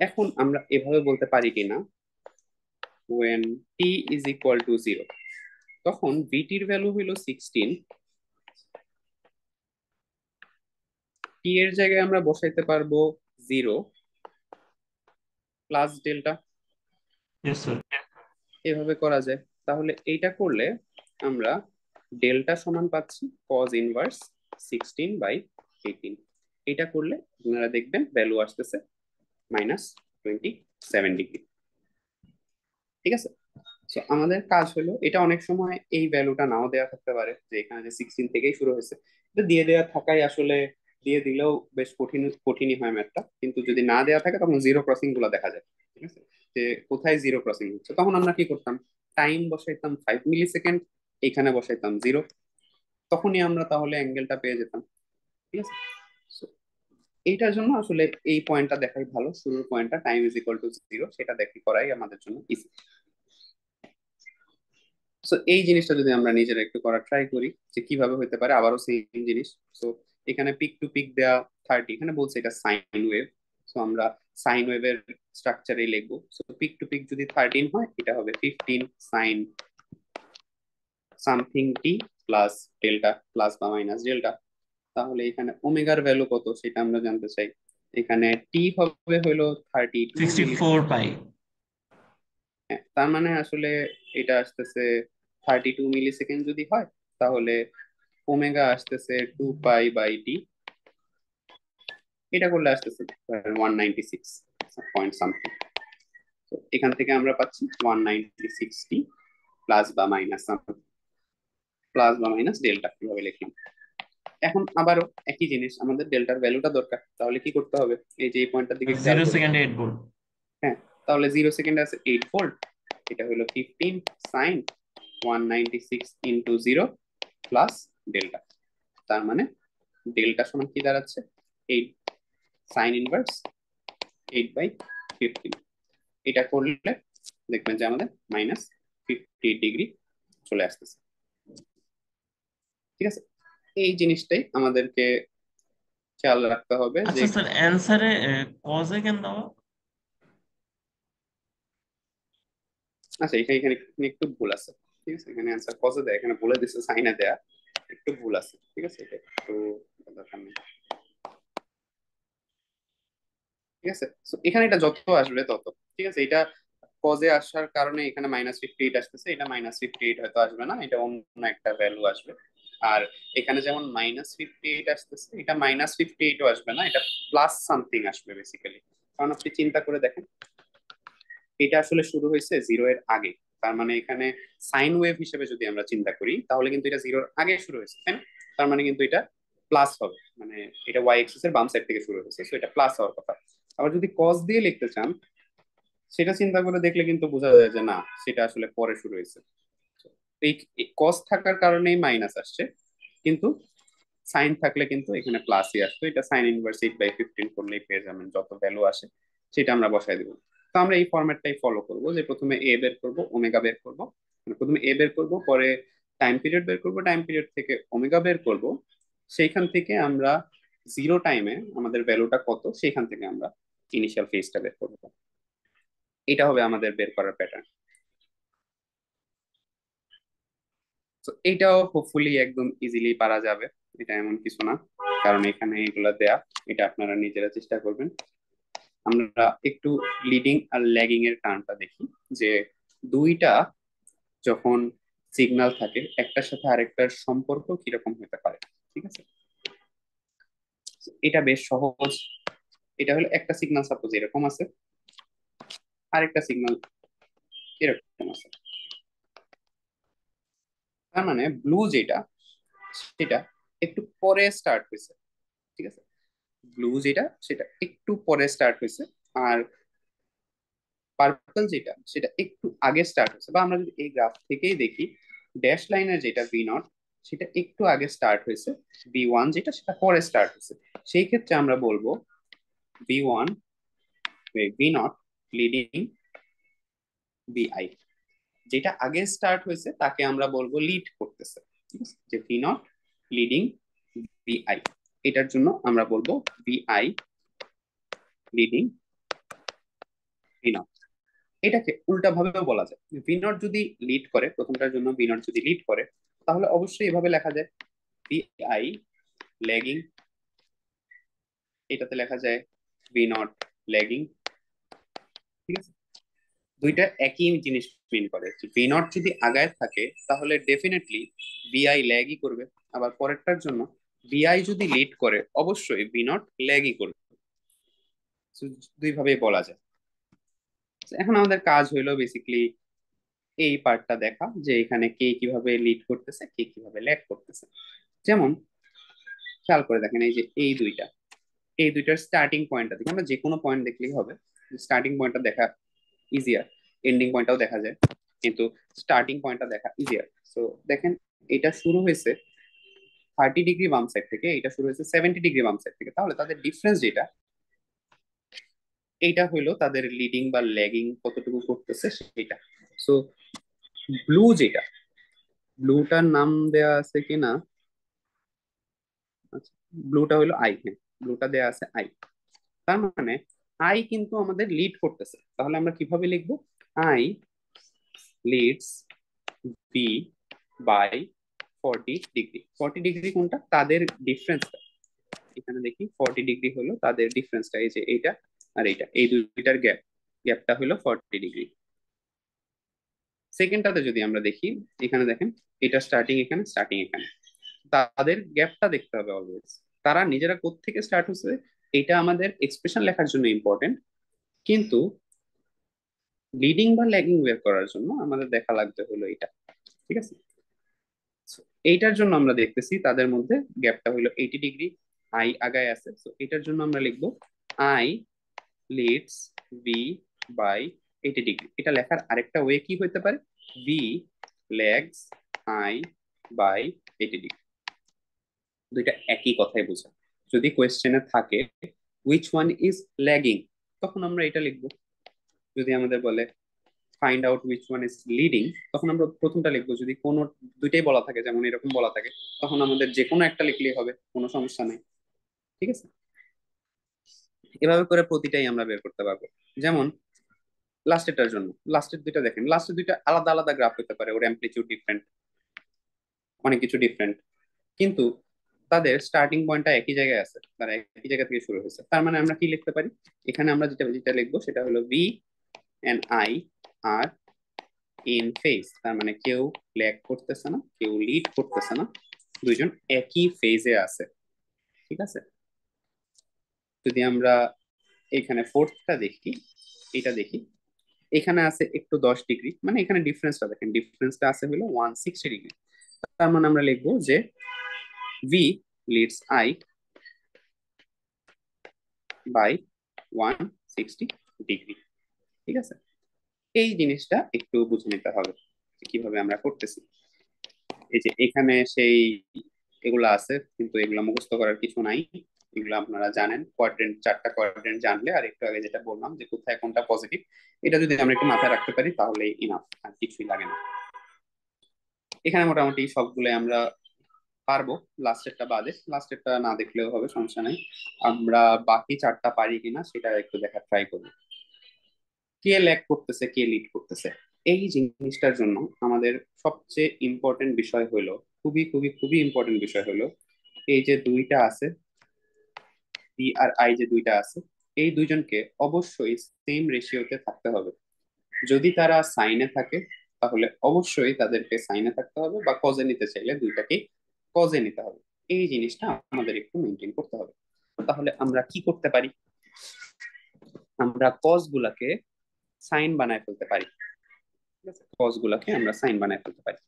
Speaker 1: এখন আমরা এভাবে বলতে পারি কিনা, when t is equal to 0, তখন vt এর ভ্যালু হলো 16, t এর জায়গায় আমরা বসাইতে পারবো 0 প্লাস ডেল্টা।
Speaker 2: Yes sir.
Speaker 1: এভাবে করা যায়। তাহলে এইটা করলে আমরা ডেল্টা সমান পাচ্ছি cos ইনভার্স 16/18। এটা করলে আপনারা দেখবেন ভ্যালু আসতেছে -27 ডিগ্রি। ঠিক আছে, তো আমাদের কাজ হলো, এটা অনেক সময় এই ভ্যালুটা নাও দেওয়া থাকতে পারে, যে এখানে যে 16 থেকেই শুরু হয়েছে, এটা দিয়ে দেওয়া থাকাই আসলে, দিয়ে দিলেও বেশ কঠিনই হয় ম্যাথটা। কিন্তু যদি না দেওয়া থাকে তখন জিরো ক্রসিং গুলো দেখা যায়। ঠিক আছে, যে কোথায় জিরো ক্রসিং হচ্ছে, তখন আমরা কি করতাম, টাইম বসাইতাম 5 মিলি সেকেন্ড, এখানে বসাইতাম 0, তখনই আমরা তাহলে অ্যাঙ্গেলটা পেয়ে যেতাম। ঠিক আছে, So, এইটার জন্য আসলে এই পয়েন্টটা দেখাই ভালো, শুরুর পয়েন্টটা টাইম ইজ ইকুয়াল টু 0, সেটা দেখি করাই আমাদের জন্য ইজি। সো এই জিনিসটা যদি আমরা নিজেরা একটু করা ট্রাই করি, যে কিভাবে হতে পারে, আবারও সেম জিনিস। সো এখানে পিক টু পিক দেয়া 30, এখানে বলছে এটা সাইন ওয়েভ। সো আমরা সাইন ওয়েভের স্ট্রাকচারে লিখবো। সো পিক টু পিক যদি 13 হয়, এটা হবে 15 সাইন সামথিং টি প্লাস ডেল্টা, প্লাস বা মাইনাস ডেল্টা। তাহলে এখানে ওমেগার ভ্যালু কত সেটা আমরা জানতে চাই। এখানে টি হবে হলো 32 মিলি।
Speaker 2: 64 পাই।
Speaker 1: হ্যাঁ, তার মানে আসলে এটা আসতেছে 32 মিলি সেকেন্ড যদি হয়, তাহলে ওমেগা আসতেছে 2 পাই বাই টি। এটা করলে আসতেছে 196 পয়েন্ট সামথিং। তো এখান থেকে আমরা পাচ্ছি 190/60 প্লাস বা মাইনাস, প্লাস বা মাইনাস ডেল্টা কিভাবে লিখলাম। এখন আবারও একই জিনিস, আমাদের ডেল্টার ভ্যালুটা দরকার, তাহলে কি করতে হবে, এই যে এই পয়েন্টটার দিকে খেয়াল
Speaker 2: 0
Speaker 1: করি।
Speaker 2: সেকেন্ডে 8 ভোল্ট।
Speaker 1: হ্যাঁ, তাহলে 0 সেকেন্ড আছে 8 ভোল্ট, এটা হলো 15 সাইন 196 ইন্টু 0 প্লাস ডেল্টা। তার মানে ডেল্টা সমান কি দাঁড়াচ্ছে, 8 সাইন ইনভার্স 8/15। এটা করলে দেখবেন যে আমাদের -50 ডিগ্রি চলে আসতেছে। ঠিক আছে, এই জিনিসটাই আমাদেরকে খেয়াল রাখতে হবে যে,
Speaker 2: আচ্ছা স্যার, অ্যান্সারে কজে কেন দেওয়া?
Speaker 1: আচ্ছা এখানে এখানে এখানে একটু ভুল আছে। ঠিক আছে, এখানে অ্যান্সার কজে দেয়, এখানে বলে দিচ্ছে সাইনে দেয়া, একটু ভুল আছে। ঠিক আছে, এটা একটু দরকার নেই। ঠিক আছে, তো এখানে এটা যত আসবে তত, ঠিক আছে, এটা কজে আসার কারণে এখানে -58 আসতেছে, এটা -58 হয়তো আসবে না, এটা অন্য একটা ভ্যালু আসবে। আর এখানে যেমন -58 আসতেছে, এটা -58ও আসবে না, এটা প্লাস সামথিং আসবে বেসিক্যালি। কারণ আপনি চিন্তা করে দেখেন, এটা আসলে শুরু হয়েছে 0 এর আগে। তার মানে এখানে সাইন ওয়েভ হিসেবে যদি আমরা চিন্তা করি, তাহলে কিন্তু এটা 0-এর আগে শুরু হয়েছে, তাই না? তার মানে কিন্তু এটা প্লাস হবে, মানে এটা ওয়াই এক্সিস এর বাম সাইড থেকে শুরু হয়েছে, তো এটা প্লাস হওয়ার কথা। আবার যদি কস দিয়ে লিখতে চান, সেটা চিন্তা করে দেখলে কিন্তু বোঝা যায় যে না, সেটা আসলে পরে শুরু হয়েছে। এই কস থাকার কারণেই মাইনাস আসছে, কিন্তু সাইন থাকলে কিন্তু এখানে প্লাসই আসতো। এটা সাইন ইনভার্স 8/15 করলেই পেয়ে যাবেন, যত ভ্যালু আসে সেটা আমরা বসাই দিব। তো আমরা এই ফরম্যাটটাই ফলো করব, যে প্রথমে এ বের করব, ওমেগা বের করব, মানে প্রথমে এ বের করব, পরে টাইম পিরিয়ড বের করব, টাইম পিরিয়ড থেকে ওমেগা বের করব, সেইখান থেকে আমরা 0 টাইমে আমাদের ভ্যালুটা কত সেইখান থেকে আমরা ইনিশিয়াল ফেজটা বের করব। এটা হবে আমাদের বের করার প্যাটার্ন। তো এটাও হোপফুলি একদম ইজিলি পারা যাবে, এটা এমন কিছু না, কারণ এখানে এগুলা দেয়া, এটা আপনারা নিজেরা চেষ্টা করবেন। আমরা একটু লিডিং আর ল্যাগিং এর টার্মটা দেখি, যে দুইটা যখন সিগন্যাল থাকে একটার সাথে আরেকটার সম্পর্ক কিরকম হতে পারে। ঠিক আছে, এটা বেশ সহজ। এটা হলো একটা সিগন্যাল সাপোজ এরকম আছে, আরেকটা সিগন্যাল এরকম আছে। তার মানে ব্লু যেটা, সেটা একটু পরে স্টার্ট হয়েছে। ঠিক আছে, ব্লু যেটা সেটা একটু পরে স্টার্ট হয়েছে, আর পার্পল যেটা সেটা একটু আগে স্টার্ট হয়েছে। বা আমরা যদি এই গ্রাফ থেকেই দেখি, ড্যাশ লাইনের যেটা V0 সেটা একটু আগে স্টার্ট হয়েছে, V1 যেটা সেটা পরে স্টার্ট হয়েছে। সেই ক্ষেত্রে আমরা বলবো V1 V0 লিডিং VI, যেটা আগে স্টার্ট হয়েছে তাকে আমরা বলবো লিড করতেছে। ঠিক আছে, যে V0 লিডিং VI, এটার জন্য আমরা বলবো VI লিডিং V0। এটাকে উল্টা ভাবেও বলা যায়, V0 যদি লিড করে, প্রথমটার জন্য V0 যদি লিড করে, তাহলে অবশ্যই এভাবে লেখা যায় VI ল্যাগিং, এটাতে লেখা যায় V0 ল্যাগিং। ঠিক আছে, দুইটা একই জিনিস মিন করে, V0 যদি আগায় থাকে তাহলে ডেফিনেটলি VI ল্যাগই করবে, আবার পরেরটার জন্য VI যদি লিড করে অবশ্যই V0 ল্যাগই করবে। So, দুই ভাবেই বলা যায়। So, এখন আমাদের কাজ হইলো বেসিক্যালি এই পার্টটা দেখা, যে এখানে কে কিভাবে লিড করতেছে, কে কিভাবে ল্যাগ করতেছে। যেমন খেয়াল করে দেখেন, এই যে এই দুইটার স্টার্টিং পয়েন্টটা দেখি, আমরা যে কোনো পয়েন্ট দেখলেই হবে, স্টার্টিং পয়েন্টটা দেখা ইজিয়ার, এন্ডিং পয়েন্টটাও দেখা যায়, কিন্তু স্টার্টিং পয়েন্টটা দেখা ইজিয়ার। সো দেখেন, এটা শুরু হয়েছে 30 ডিগ্রি বাম সাইড থেকে, এটা শুরু হয়েছে 70 ডিগ্রি বাম সাইড থেকে, তাহলে তাদের ডিফারেন্স যেটা, এইটা হইলো তাদের লিডিং বা ল্যাগিং কতটুকু করতেছে সেটা। সো ব্লু যেটা, ব্লুটার নাম দেয়া আছে কিনা, আচ্ছা ব্লুটা হইলো আই, হ্যাঁ ব্লুটা দেয়া আছে আই। তার মানে আই কিন্তু আমাদের লিড করতেছে, তাহলে আমরা কিভাবে লিখবো, I leads B by 40 degree. 40 degree কোনটা, তাদের ডিফারেন্সটা, এখানে দেখি 40 ডিগ্রি হলো তাদের ডিফারেন্সটা, এই যে এইটা আর এইটা, এই দুইটার গ্যাপটা হলো 40 ডিগ্রি। সেকেন্ডটাতে যদি আমরা দেখি, এখানে দেখেন এটা স্টার্টিং এখানে, স্টার্টিং এখানে, তাদের গ্যাপটা দেখতে হবে অলওয়েজ, তারা নিজেরা কোত্থেকে স্টার্ট হচ্ছে, এটা আমাদের এক্সপ্রেশন লেখার জন্য ইম্পর্টেন্ট, কিন্তু লিডিং বা ল্যাগিং বের করার জন্য আমাদের দেখা লাগবে হলো এটা, ঠিক আছে। So, এইটার জন্য আমরা দেখতেছি তাদের মধ্যে গ্যাপটা হলো 80 ডিগ্রি, আই আগায় আছে, তো এটার জন্য আমরা লিখবো I leads V by 80 degree. এটা লেখার আরেকটা ওয়ে কি হইতে পারে, V lags I by 80 degree. দুইটা একই কথাই বোঝায়। যদি কোয়েশ্চেনে থাকে হুইচ ওয়ান ইজ ল্যাগিং, তখন আমরা এটা লিখবো। যদি আমাদের বলে find out which one is leading, তখন আমরা প্রথমটা লিখবো। যদি কোনো দুইটাই বলা থাকে, যেমন এরকম বলা থাকে, তখন আমাদের যে কোনো একটা লিখলেই হবে, কোনো সমস্যা নেই, ঠিক আছে। এভাবে করে প্রতিটাই আমরা বের করতে পারবো। যেমন লাস্টেরটার জন্য, লাস্টের দুইটা দেখেন, লাস্টের দুইটা আলাদা আলাদা গ্রাফ হতে পারে, ওর অ্যামপ্লিটিউড ডিফারেন্ট, অনেক কিছু ডিফারেন্ট, কিন্তু তাদের স্টার্টিং পয়েন্টটা একই জায়গায় আছে, তারা একই জায়গা থেকে শুরু হয়েছে। তার মানে আমরা কি লিখতে পারি, এখানে আমরা যেটা যেটা লিখবো সেটা হলো V and I are in phase. তার মানে কেউ ল্যাগ করতেছে না, কেউ লিড করতেছে না, দুইজন একই ফেজে আছে, ঠিক আছে। যদি আমরা এখানে ফোর্থটা দেখি, এটা দেখি, এখানে আছে একটু 10 ডিগ্রি, মানে এখানে ডিফারেন্সটা দেখেন, ডিফারেন্সটা আছে হলো 160 ডিগ্রি। তার মানে আমরা লিখবো যে V leads I by 160 degree, ঠিক আছে। এই জিনিসটা একটু বুঝে নিতে হবে কিভাবে আমরা করতেছি। এই যে এখানে সেই এগুলা আছে, কিন্তু এগুলা মুখস্থ করার কিছু নাই, এগুলো আপনারা জানেন। কোয়াড্রেন্ট, চারটা কোয়াড্রেন্ট জানলে, আর একটু আগে যেটা বললাম যে কোথায় কোনটা পজিটিভ, এটা যদি আমরা একটু মাথায় রাখতে পারি তাহলে ইনাফ, আর কিছুই লাগে না। এখানে মোটামুটি সবগুলো আমরা পারবো, লাস্টেরটা বাদে। লাস্টেরটা না দেখলেও হবে, সমস্যা নাই। আমরা বাকি চারটা পারি কিনা সেটা একটু দেখার ট্রাই করবো। কে ল্যাগ করতেছে, কে লিড করতেছে, এই জিনিসটার জন্য আমাদের সবচেয়ে ইম্পর্টেন্ট বিষয় হলো, খুবই খুবই খুবই ইম্পর্টেন্ট বিষয় হলো, এই যে দুইটা আছে, পি আর আই যে দুইটা আছে, এই দুইজনকে অবশ্যই সেম রেশিওতে থাকতে হবে। যদি তারা সাইনে থাকে তাহলে অবশ্যই তাদেরকে সাইনে থাকতে হবে, বা কজে নিতে চাইলে দুইটাকেই কজে নিতে হবে। এই জিনিসটা আমাদের একটু মেনটেন করতে হবে। তাহলে আমরা কি করতে পারি, আমরা কজ গুলাকে সাইন বানায় ফেলতে পারি, ঠিক আছে। কজ গুলাকে আমরা সাইন বানায় ফেলতে পারি।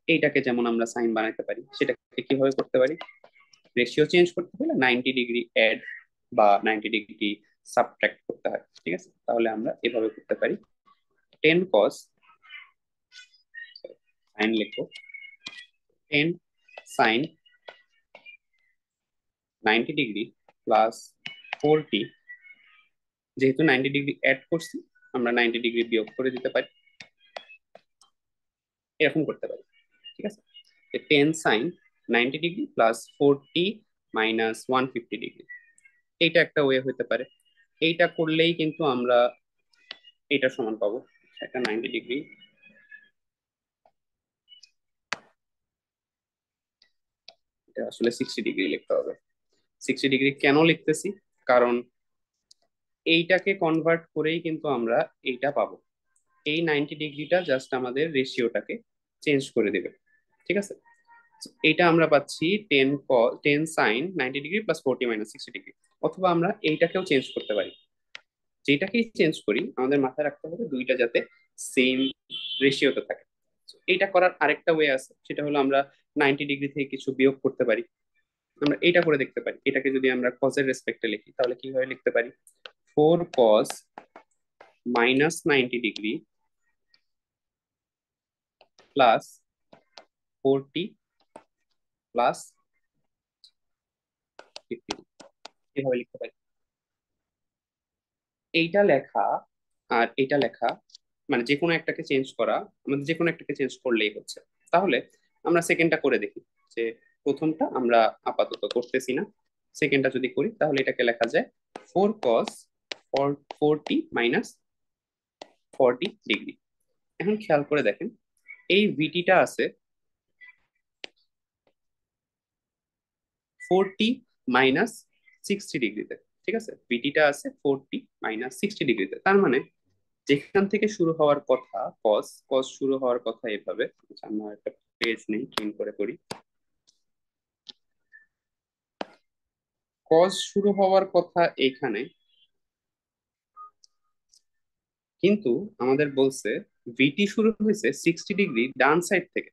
Speaker 1: এইটাকে যেমন আমরা সাইন বানাইতে পারি, সেটাকে কিভাবে করতে পারি, রেশিও চেঞ্জ করতে হলে 90 ডিগ্রি অ্যাড বা 90 ডিগ্রি সাবট্রাক্ট করতে হয়, ঠিক আছে। তাহলে আমরা এভাবে করতে পারি, 10 cos, সাইন লিখবো, 10 sin 90 ডিগ্রি প্লাস 4t, যেহেতু 90 ডিগ্রি অ্যাড করছি, আমরা 90 ডিগ্রি বিয়োগ করে দিতে পারি, এরকম করতে পারি, ঠিক আছে। 10 sin 90 degree plus 4t minus 150 degree, এইটা একটা ওয়ে হতে পারে। এইটা করলেই কিন্তু আমরা এইটা সমান পাবো, একটা 90 ডিগ্রি, এটা আসলে 60 ডিগ্রি লিখতে হবে। 60 ডিগ্রি কেন লিখতেছি, কারণ এইটাকে কনভার্ট করেই কিন্তু আমরা এইটা পাবো। এই 90 ডিগ্রিটা জাস্ট আমাদের রেশিওটাকে চেঞ্জ করে দেবে, ঠিক আছে। So, এইটা আমরা পাচ্ছি 10 sin 90 degree plus 40 minus 60 degree. অথবা আমরা এইটাকেও চেঞ্জ করতে পারি, যেটাকেই চেঞ্জ করি আমাদের মাথায় রাখতে হবে দুইটা যাতে সেম রেশিওতে থাকে। So, এইটা করার আরেকটা ওয়ে আছে, সেটা হলো আমরা 90 ডিগ্রি থেকে কিছু বিয়োগ করতে পারি। আমরা এইটা করে দেখতে পারি, এটাকে যদি আমরা কজের রেসপেক্টে লিখি তাহলে কিভাবে লিখতে পারি, 4 cos -90 degree plus 4t plus 50, এভাবে লিখতে পারি। এইটা লেখা আর এইটা লেখা, মানে যে কোনো একটাকে চেঞ্জ করা, আমাদের যে কোনো একটাকে চেঞ্জ করলেই হচ্ছে। তাহলে আমরা সেকেন্ডটা করে দেখি, যে প্রথমটা আমরা আপাতত করতেছি না, সেকেন্ডটা যদি করি তাহলে এটাকে লেখা যায় 4 cos 40 - 40 ডিগ্রি। এখন খেয়াল করে দেখেন, এই ভিটিটা আছে 40 - 60 ডিগ্রিতে, ঠিক আছে। ভিটিটা আছে 40 - 60 ডিগ্রিতে, তার মানে যেখান থেকে শুরু হওয়ার কথা কস, কস শুরু হওয়ার কথা এভাবে। আচ্ছা, আমার একটা পেজ নেই, ক্লিন করে করি। কস শুরু হওয়ার কথা এখানে, কিন্তু আমাদের বলছে ভিটি শুরু হয়েছে 60 ডিগ্রি ডান সাইড থেকে।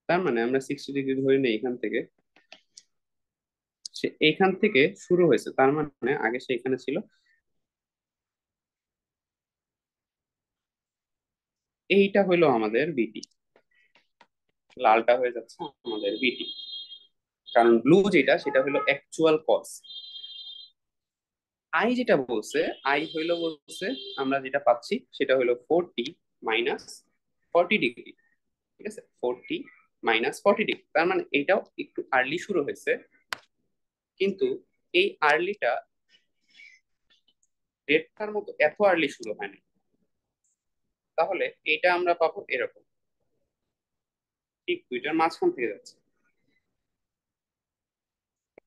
Speaker 1: তার মানে আমরা 60 ডিগ্রি ধরে নিই এখান থেকে, সে এইখান থেকে শুরু হয়েছে, তার মানে আগে সে এখানে ছিল। এইটা হইলো আমাদের বিটি, লালটা হয়ে যাচ্ছে আমাদের বিটি, কারণ ব্লু যেটা সেটা হলো অ্যাকচুয়াল কজ। আই যেটা বলছে, আই হইলো বলছে আমরা যেটা পাচ্ছি সেটা হলো 40 - 40 ডিগ্রি। ঠিক আছে, 40 - 40 ডিগ্রি, তার মানে এটাও একটু আর্লি শুরু হয়েছে, কিন্তু এই আর্লিটা রেডটার মতো এত আর্লি শুরু হয়নি। তাহলে এটা আমরা পাবো এরকম, ঠিক দুইটার মাঝখান থেকে যাচ্ছে।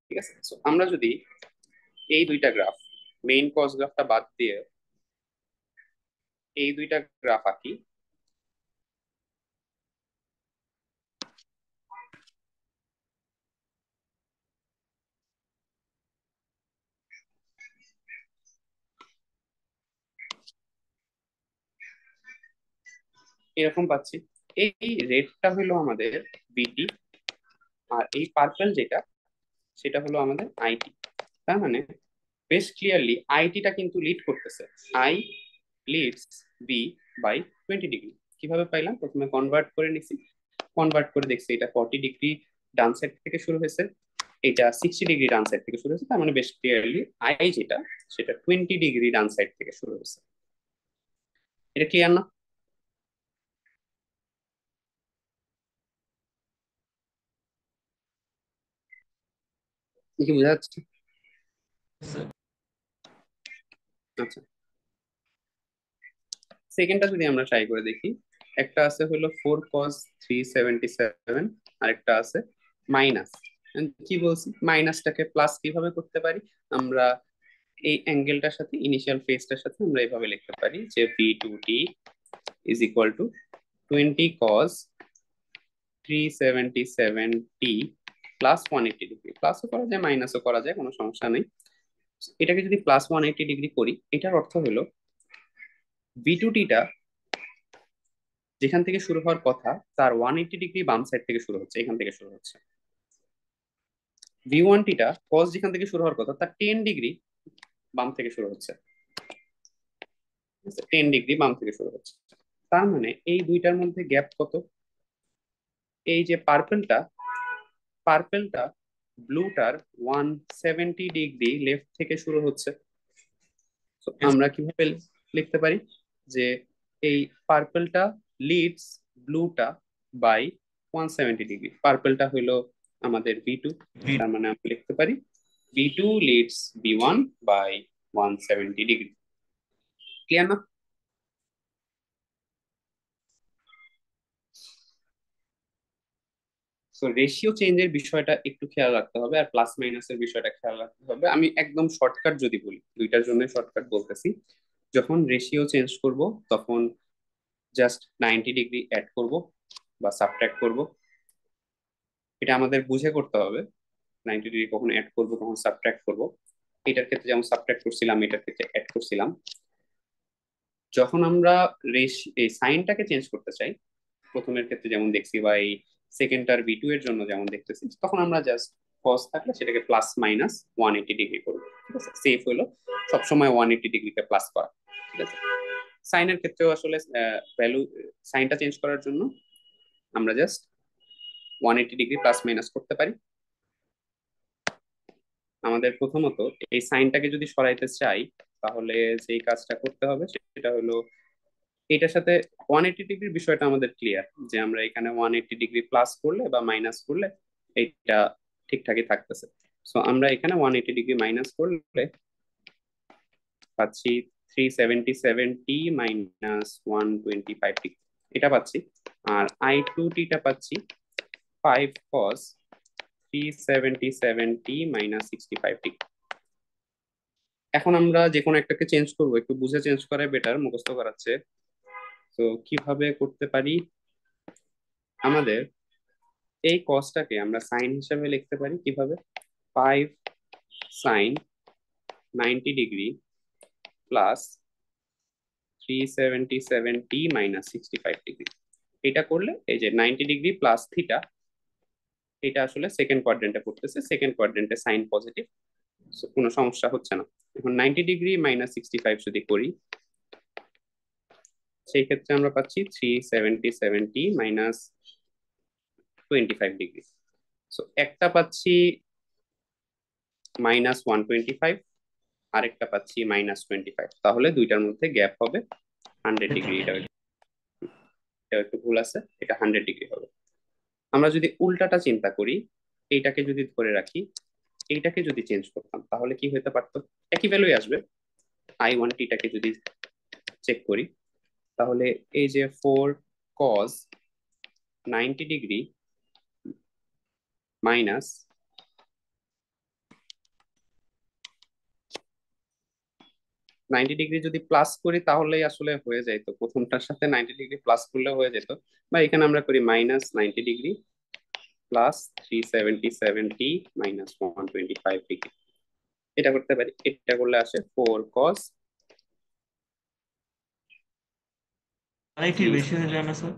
Speaker 1: ঠিক আছে, So, আমরা যদি এই দুইটা গ্রাফ, মেইন কজ গ্রাফটা বাদ দিয়ে এই দুইটা গ্রাফ আঁকি, এরকম পাচ্ছি। এই রেডটা হলো আমাদের বিটি, আর এই পার্পল যেটা সেটা হলো আমাদের আইটি। তার মানে বেশ ক্লিয়ারলি আইটিটা কিন্তু লিড করতেছে। I leads B by 20 degree. কিভাবে পাইলাম? প্রথমে কনভার্ট করে নিছি, কনভার্ট করে দেখছি এটা 40 ডিগ্রি ডান সাইড থেকে শুরু হয়েছে, এটা 60 ডিগ্রি ডান সাইড থেকে শুরু হয়েছে, তার মানে বেশ ক্লিয়ারলি আই যেটা সেটা 20 ডিগ্রি ডান সাইড থেকে শুরু হয়েছে। এটা ক্লিয়ার না? কি বোঝা যাচ্ছে? আচ্ছা, সেকেন্ডটা যদি আমরা ট্রাই করে দেখি, একটা আছে হলো 4 cos 377, আরেকটা আছে মাইনাস। কি বলছি, মাইনাসটাকে প্লাস কিভাবে করতে পারি? আমরা এই অ্যাঙ্গেলটার সাথে ইনিশিয়াল ফেজটার সাথে আমরা এইভাবে লিখতে পারি যে v2t is equal to 20 cos 377t plus 180 degree. প্লাসও করা যায় মাইনাসও করা যায়, কোনো সমস্যা নেই। এটাকে যদি প্লাস 180 ডিগ্রি করি, এটার অর্থ হলো v2t টা যেখান থেকে শুরু হওয়ার কথা তার 180 ডিগ্রি বাম সাইড থেকে শুরু হচ্ছে, এখান থেকে শুরু হচ্ছে। v1t টা কস যেখান থেকে শুরু হওয়ার কথা তার 10 ডিগ্রি বাম থেকে শুরু হচ্ছে, 10 ডিগ্রি বাম থেকে শুরু হচ্ছে। তার মানে এই দুইটার মধ্যে গ্যাপ কত? এই যে পার্পলটা, পার্পলটা ব্লুটার 170 ডিগ্রি লেফট থেকে শুরু হচ্ছে। তো আমরা কিভাবে লিখতে পারি যে এই পার্পলটা লিডস ব্লুটা বাই 170 ডিগ্রি। পার্পলটা হইলো আমাদের বি টু, তার মানে আমরা লিখতে পারি বি টু লিডস বি1 বাই 170 ডিগ্রি। ক্লিয়ার না? সো রেশিও চেঞ্জের বিষয়টা একটু খেয়াল রাখতে হবে, আর প্লাস মাইনাসের বিষয়টা খেয়াল রাখতে হবে। আমি একদম শর্টকাট যদি বলি, দুইটার জন্য শর্টকাট বলতেছি। যখন রেশিও চেঞ্জ করব তখন জাস্ট 90 ডিগ্রি অ্যাড করব বা সাবট্রাক্ট করব, এটা আমাদের বুঝে করতে হবে। 90 ডিগ্রি কখন অ্যাড করব কখন সাবট্রাক্ট করব, এটার ক্ষেত্রে যেমন সাবট্রাক্ট করছিলাম, এটার ক্ষেত্রে অ্যাড করছিলাম। যখন আমরা এই সাইনটাকে চেঞ্জ করতে চাই, প্রথমের ক্ষেত্রে যেমন দেখছি বা এই সেকেন্ডটার বি টু এর জন্য যেমন দেখতেছি, তখন আমরা জাস্ট কস থাকলে সেটাকে প্লাস মাইনাস 180 ডিগ্রি করবো। ঠিক আছে, সেফ হলো সবসময় 180 ডিগ্রিকে প্লাস করা। ঠিক আছে, সাইনের ক্ষেত্রেও আসলে ভ্যালু, সাইনটা চেঞ্জ করার জন্য আমরা জাস্ট 180 ডিগ্রি প্লাস মাইনাস করতে পারি। আমাদের প্রথমত এই সাইনটাকে যদি সরাইতে চাই, তাহলে যেই কাজটা করতে হবে সেটা হলো এটার সাথে 180 ডিগ্রির বিষয়টা আমাদের ক্লিয়ার, যে আমরা এখানে 180 ডিগ্রি প্লাস করলে বা মাইনাস করলে এইটা ঠিকঠাকই থাকতেছে। সো আমরা এখানে 180 ডিগ্রি মাইনাস করলে পাচ্ছি 377t মাইনাস 125t, এটা পাচ্ছি। আর i2t টা পাচ্ছি 5 cos 377t মাইনাস 65t। এখন আমরা যে কোনো একটাকে চেঞ্জ করবো, একটু বুঝে চেঞ্জ করাই বেটার মুখস্থ করাচ্ছে। তো কিভাবে করতে পারি? আমাদের এই কসটাকে আমরা সাইন হিসাবে লিখতে পারি কিভাবে? 5 sine 90 degree plus 377t minus 65 degree. এটা করলে এই যে 90 ডিগ্রি প্লাস থিটা, এটা আসলে সেকেন্ড কোয়াড্রেন্টে পড়তেছে, সেকেন্ড কোয়াড্রেন্টে সাইন পজিটিভ, কোনো সমস্যা হচ্ছে না। এখন 90 ডিগ্রি মাইনাস 65 যদি করি, সেই ক্ষেত্রে আমরা পাচ্ছি 377t মাইনাস 25 ডিগ্রি। সো একটা পাচ্ছি -125, আরেকটা পাচ্ছি -25, তাহলে দুইটার মধ্যে গ্যাপ হবে 100 ডিগ্রি। এটা একটু ভুল আছে, এটা 100 ডিগ্রি হবে। আমরা যদি উল্টাটা চিন্তা করি, এইটাকে যদি ধরে রাখি, এইটাকে যদি চেঞ্জ করতাম তাহলে কি হতে পারতো? একই ভ্যালুই আসবে। I1t-টাকে যদি চেক করি, তাহলে এই যে 4 cos 90 ডিগ্রি মাইনাস 90 ডিগ্রি যদি প্লাস করি তাহলেই আসলে হয়ে যাইতো, প্রথমটার সাথে 90 ডিগ্রি প্লাস করলে হয়ে যেত। বা এখানে আমরা করি -90 degree plus 377t minus 125 degree, এটা করতে পারি। এটা করলে আসে 4 cos
Speaker 2: অনেকটির
Speaker 1: 3,
Speaker 2: বেশি হয়ে যায় না স্যার?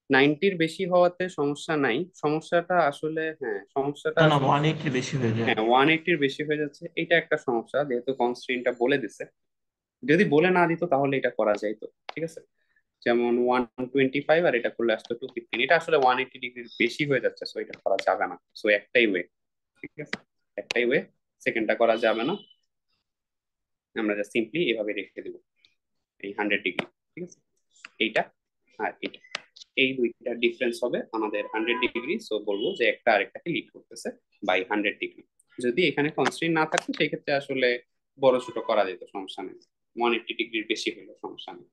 Speaker 1: 90-র বেশি হওয়াতে সমস্যা নাই, সমস্যাটা আসলে, হ্যাঁ সমস্যাটা
Speaker 2: না না,
Speaker 1: আসলে,
Speaker 2: 180 বেশি হয়ে যায়।
Speaker 1: হ্যাঁ 180-র বেশি হয়ে যাচ্ছে, এটা একটা সমস্যা, যেহেতু কনস্ট্রেইনটা বলে দিছে। যদি বলে না দিত তাহলে এটা করা যাইতো, ঠিক আছে। যেমন 125 আর এটা করলে আসতো 215, এটা আসলে 180 ডিগ্রির বেশি হয়ে যাচ্ছে, সো এটা করা যাবে না। সো একটাই ওয়ে, ঠিক আছে, একটাই ওয়ে, সেকেন্ডটা করা যাবে না। আমরা যা সিম্পলি এভাবে রেখে দেবো এই 100 ডিগ্রি, ঠিক আছে। এইটা আর এটা, এই দুইটা ডিফারেন্স হবে আমাদের 100 ডিগ্রি। সো বলবো যে একটা আরেকটাকে লিড করতেছে বাই 100 ডিগ্রি। যদি এখানে কনস্ট্রেন্ট না থাকতো সেই ক্ষেত্রে আসলে বড় ছোট করা যেত, সমস্যা নেই। 180 ডিগ্রির বেশি হলো সমস্যা নেই।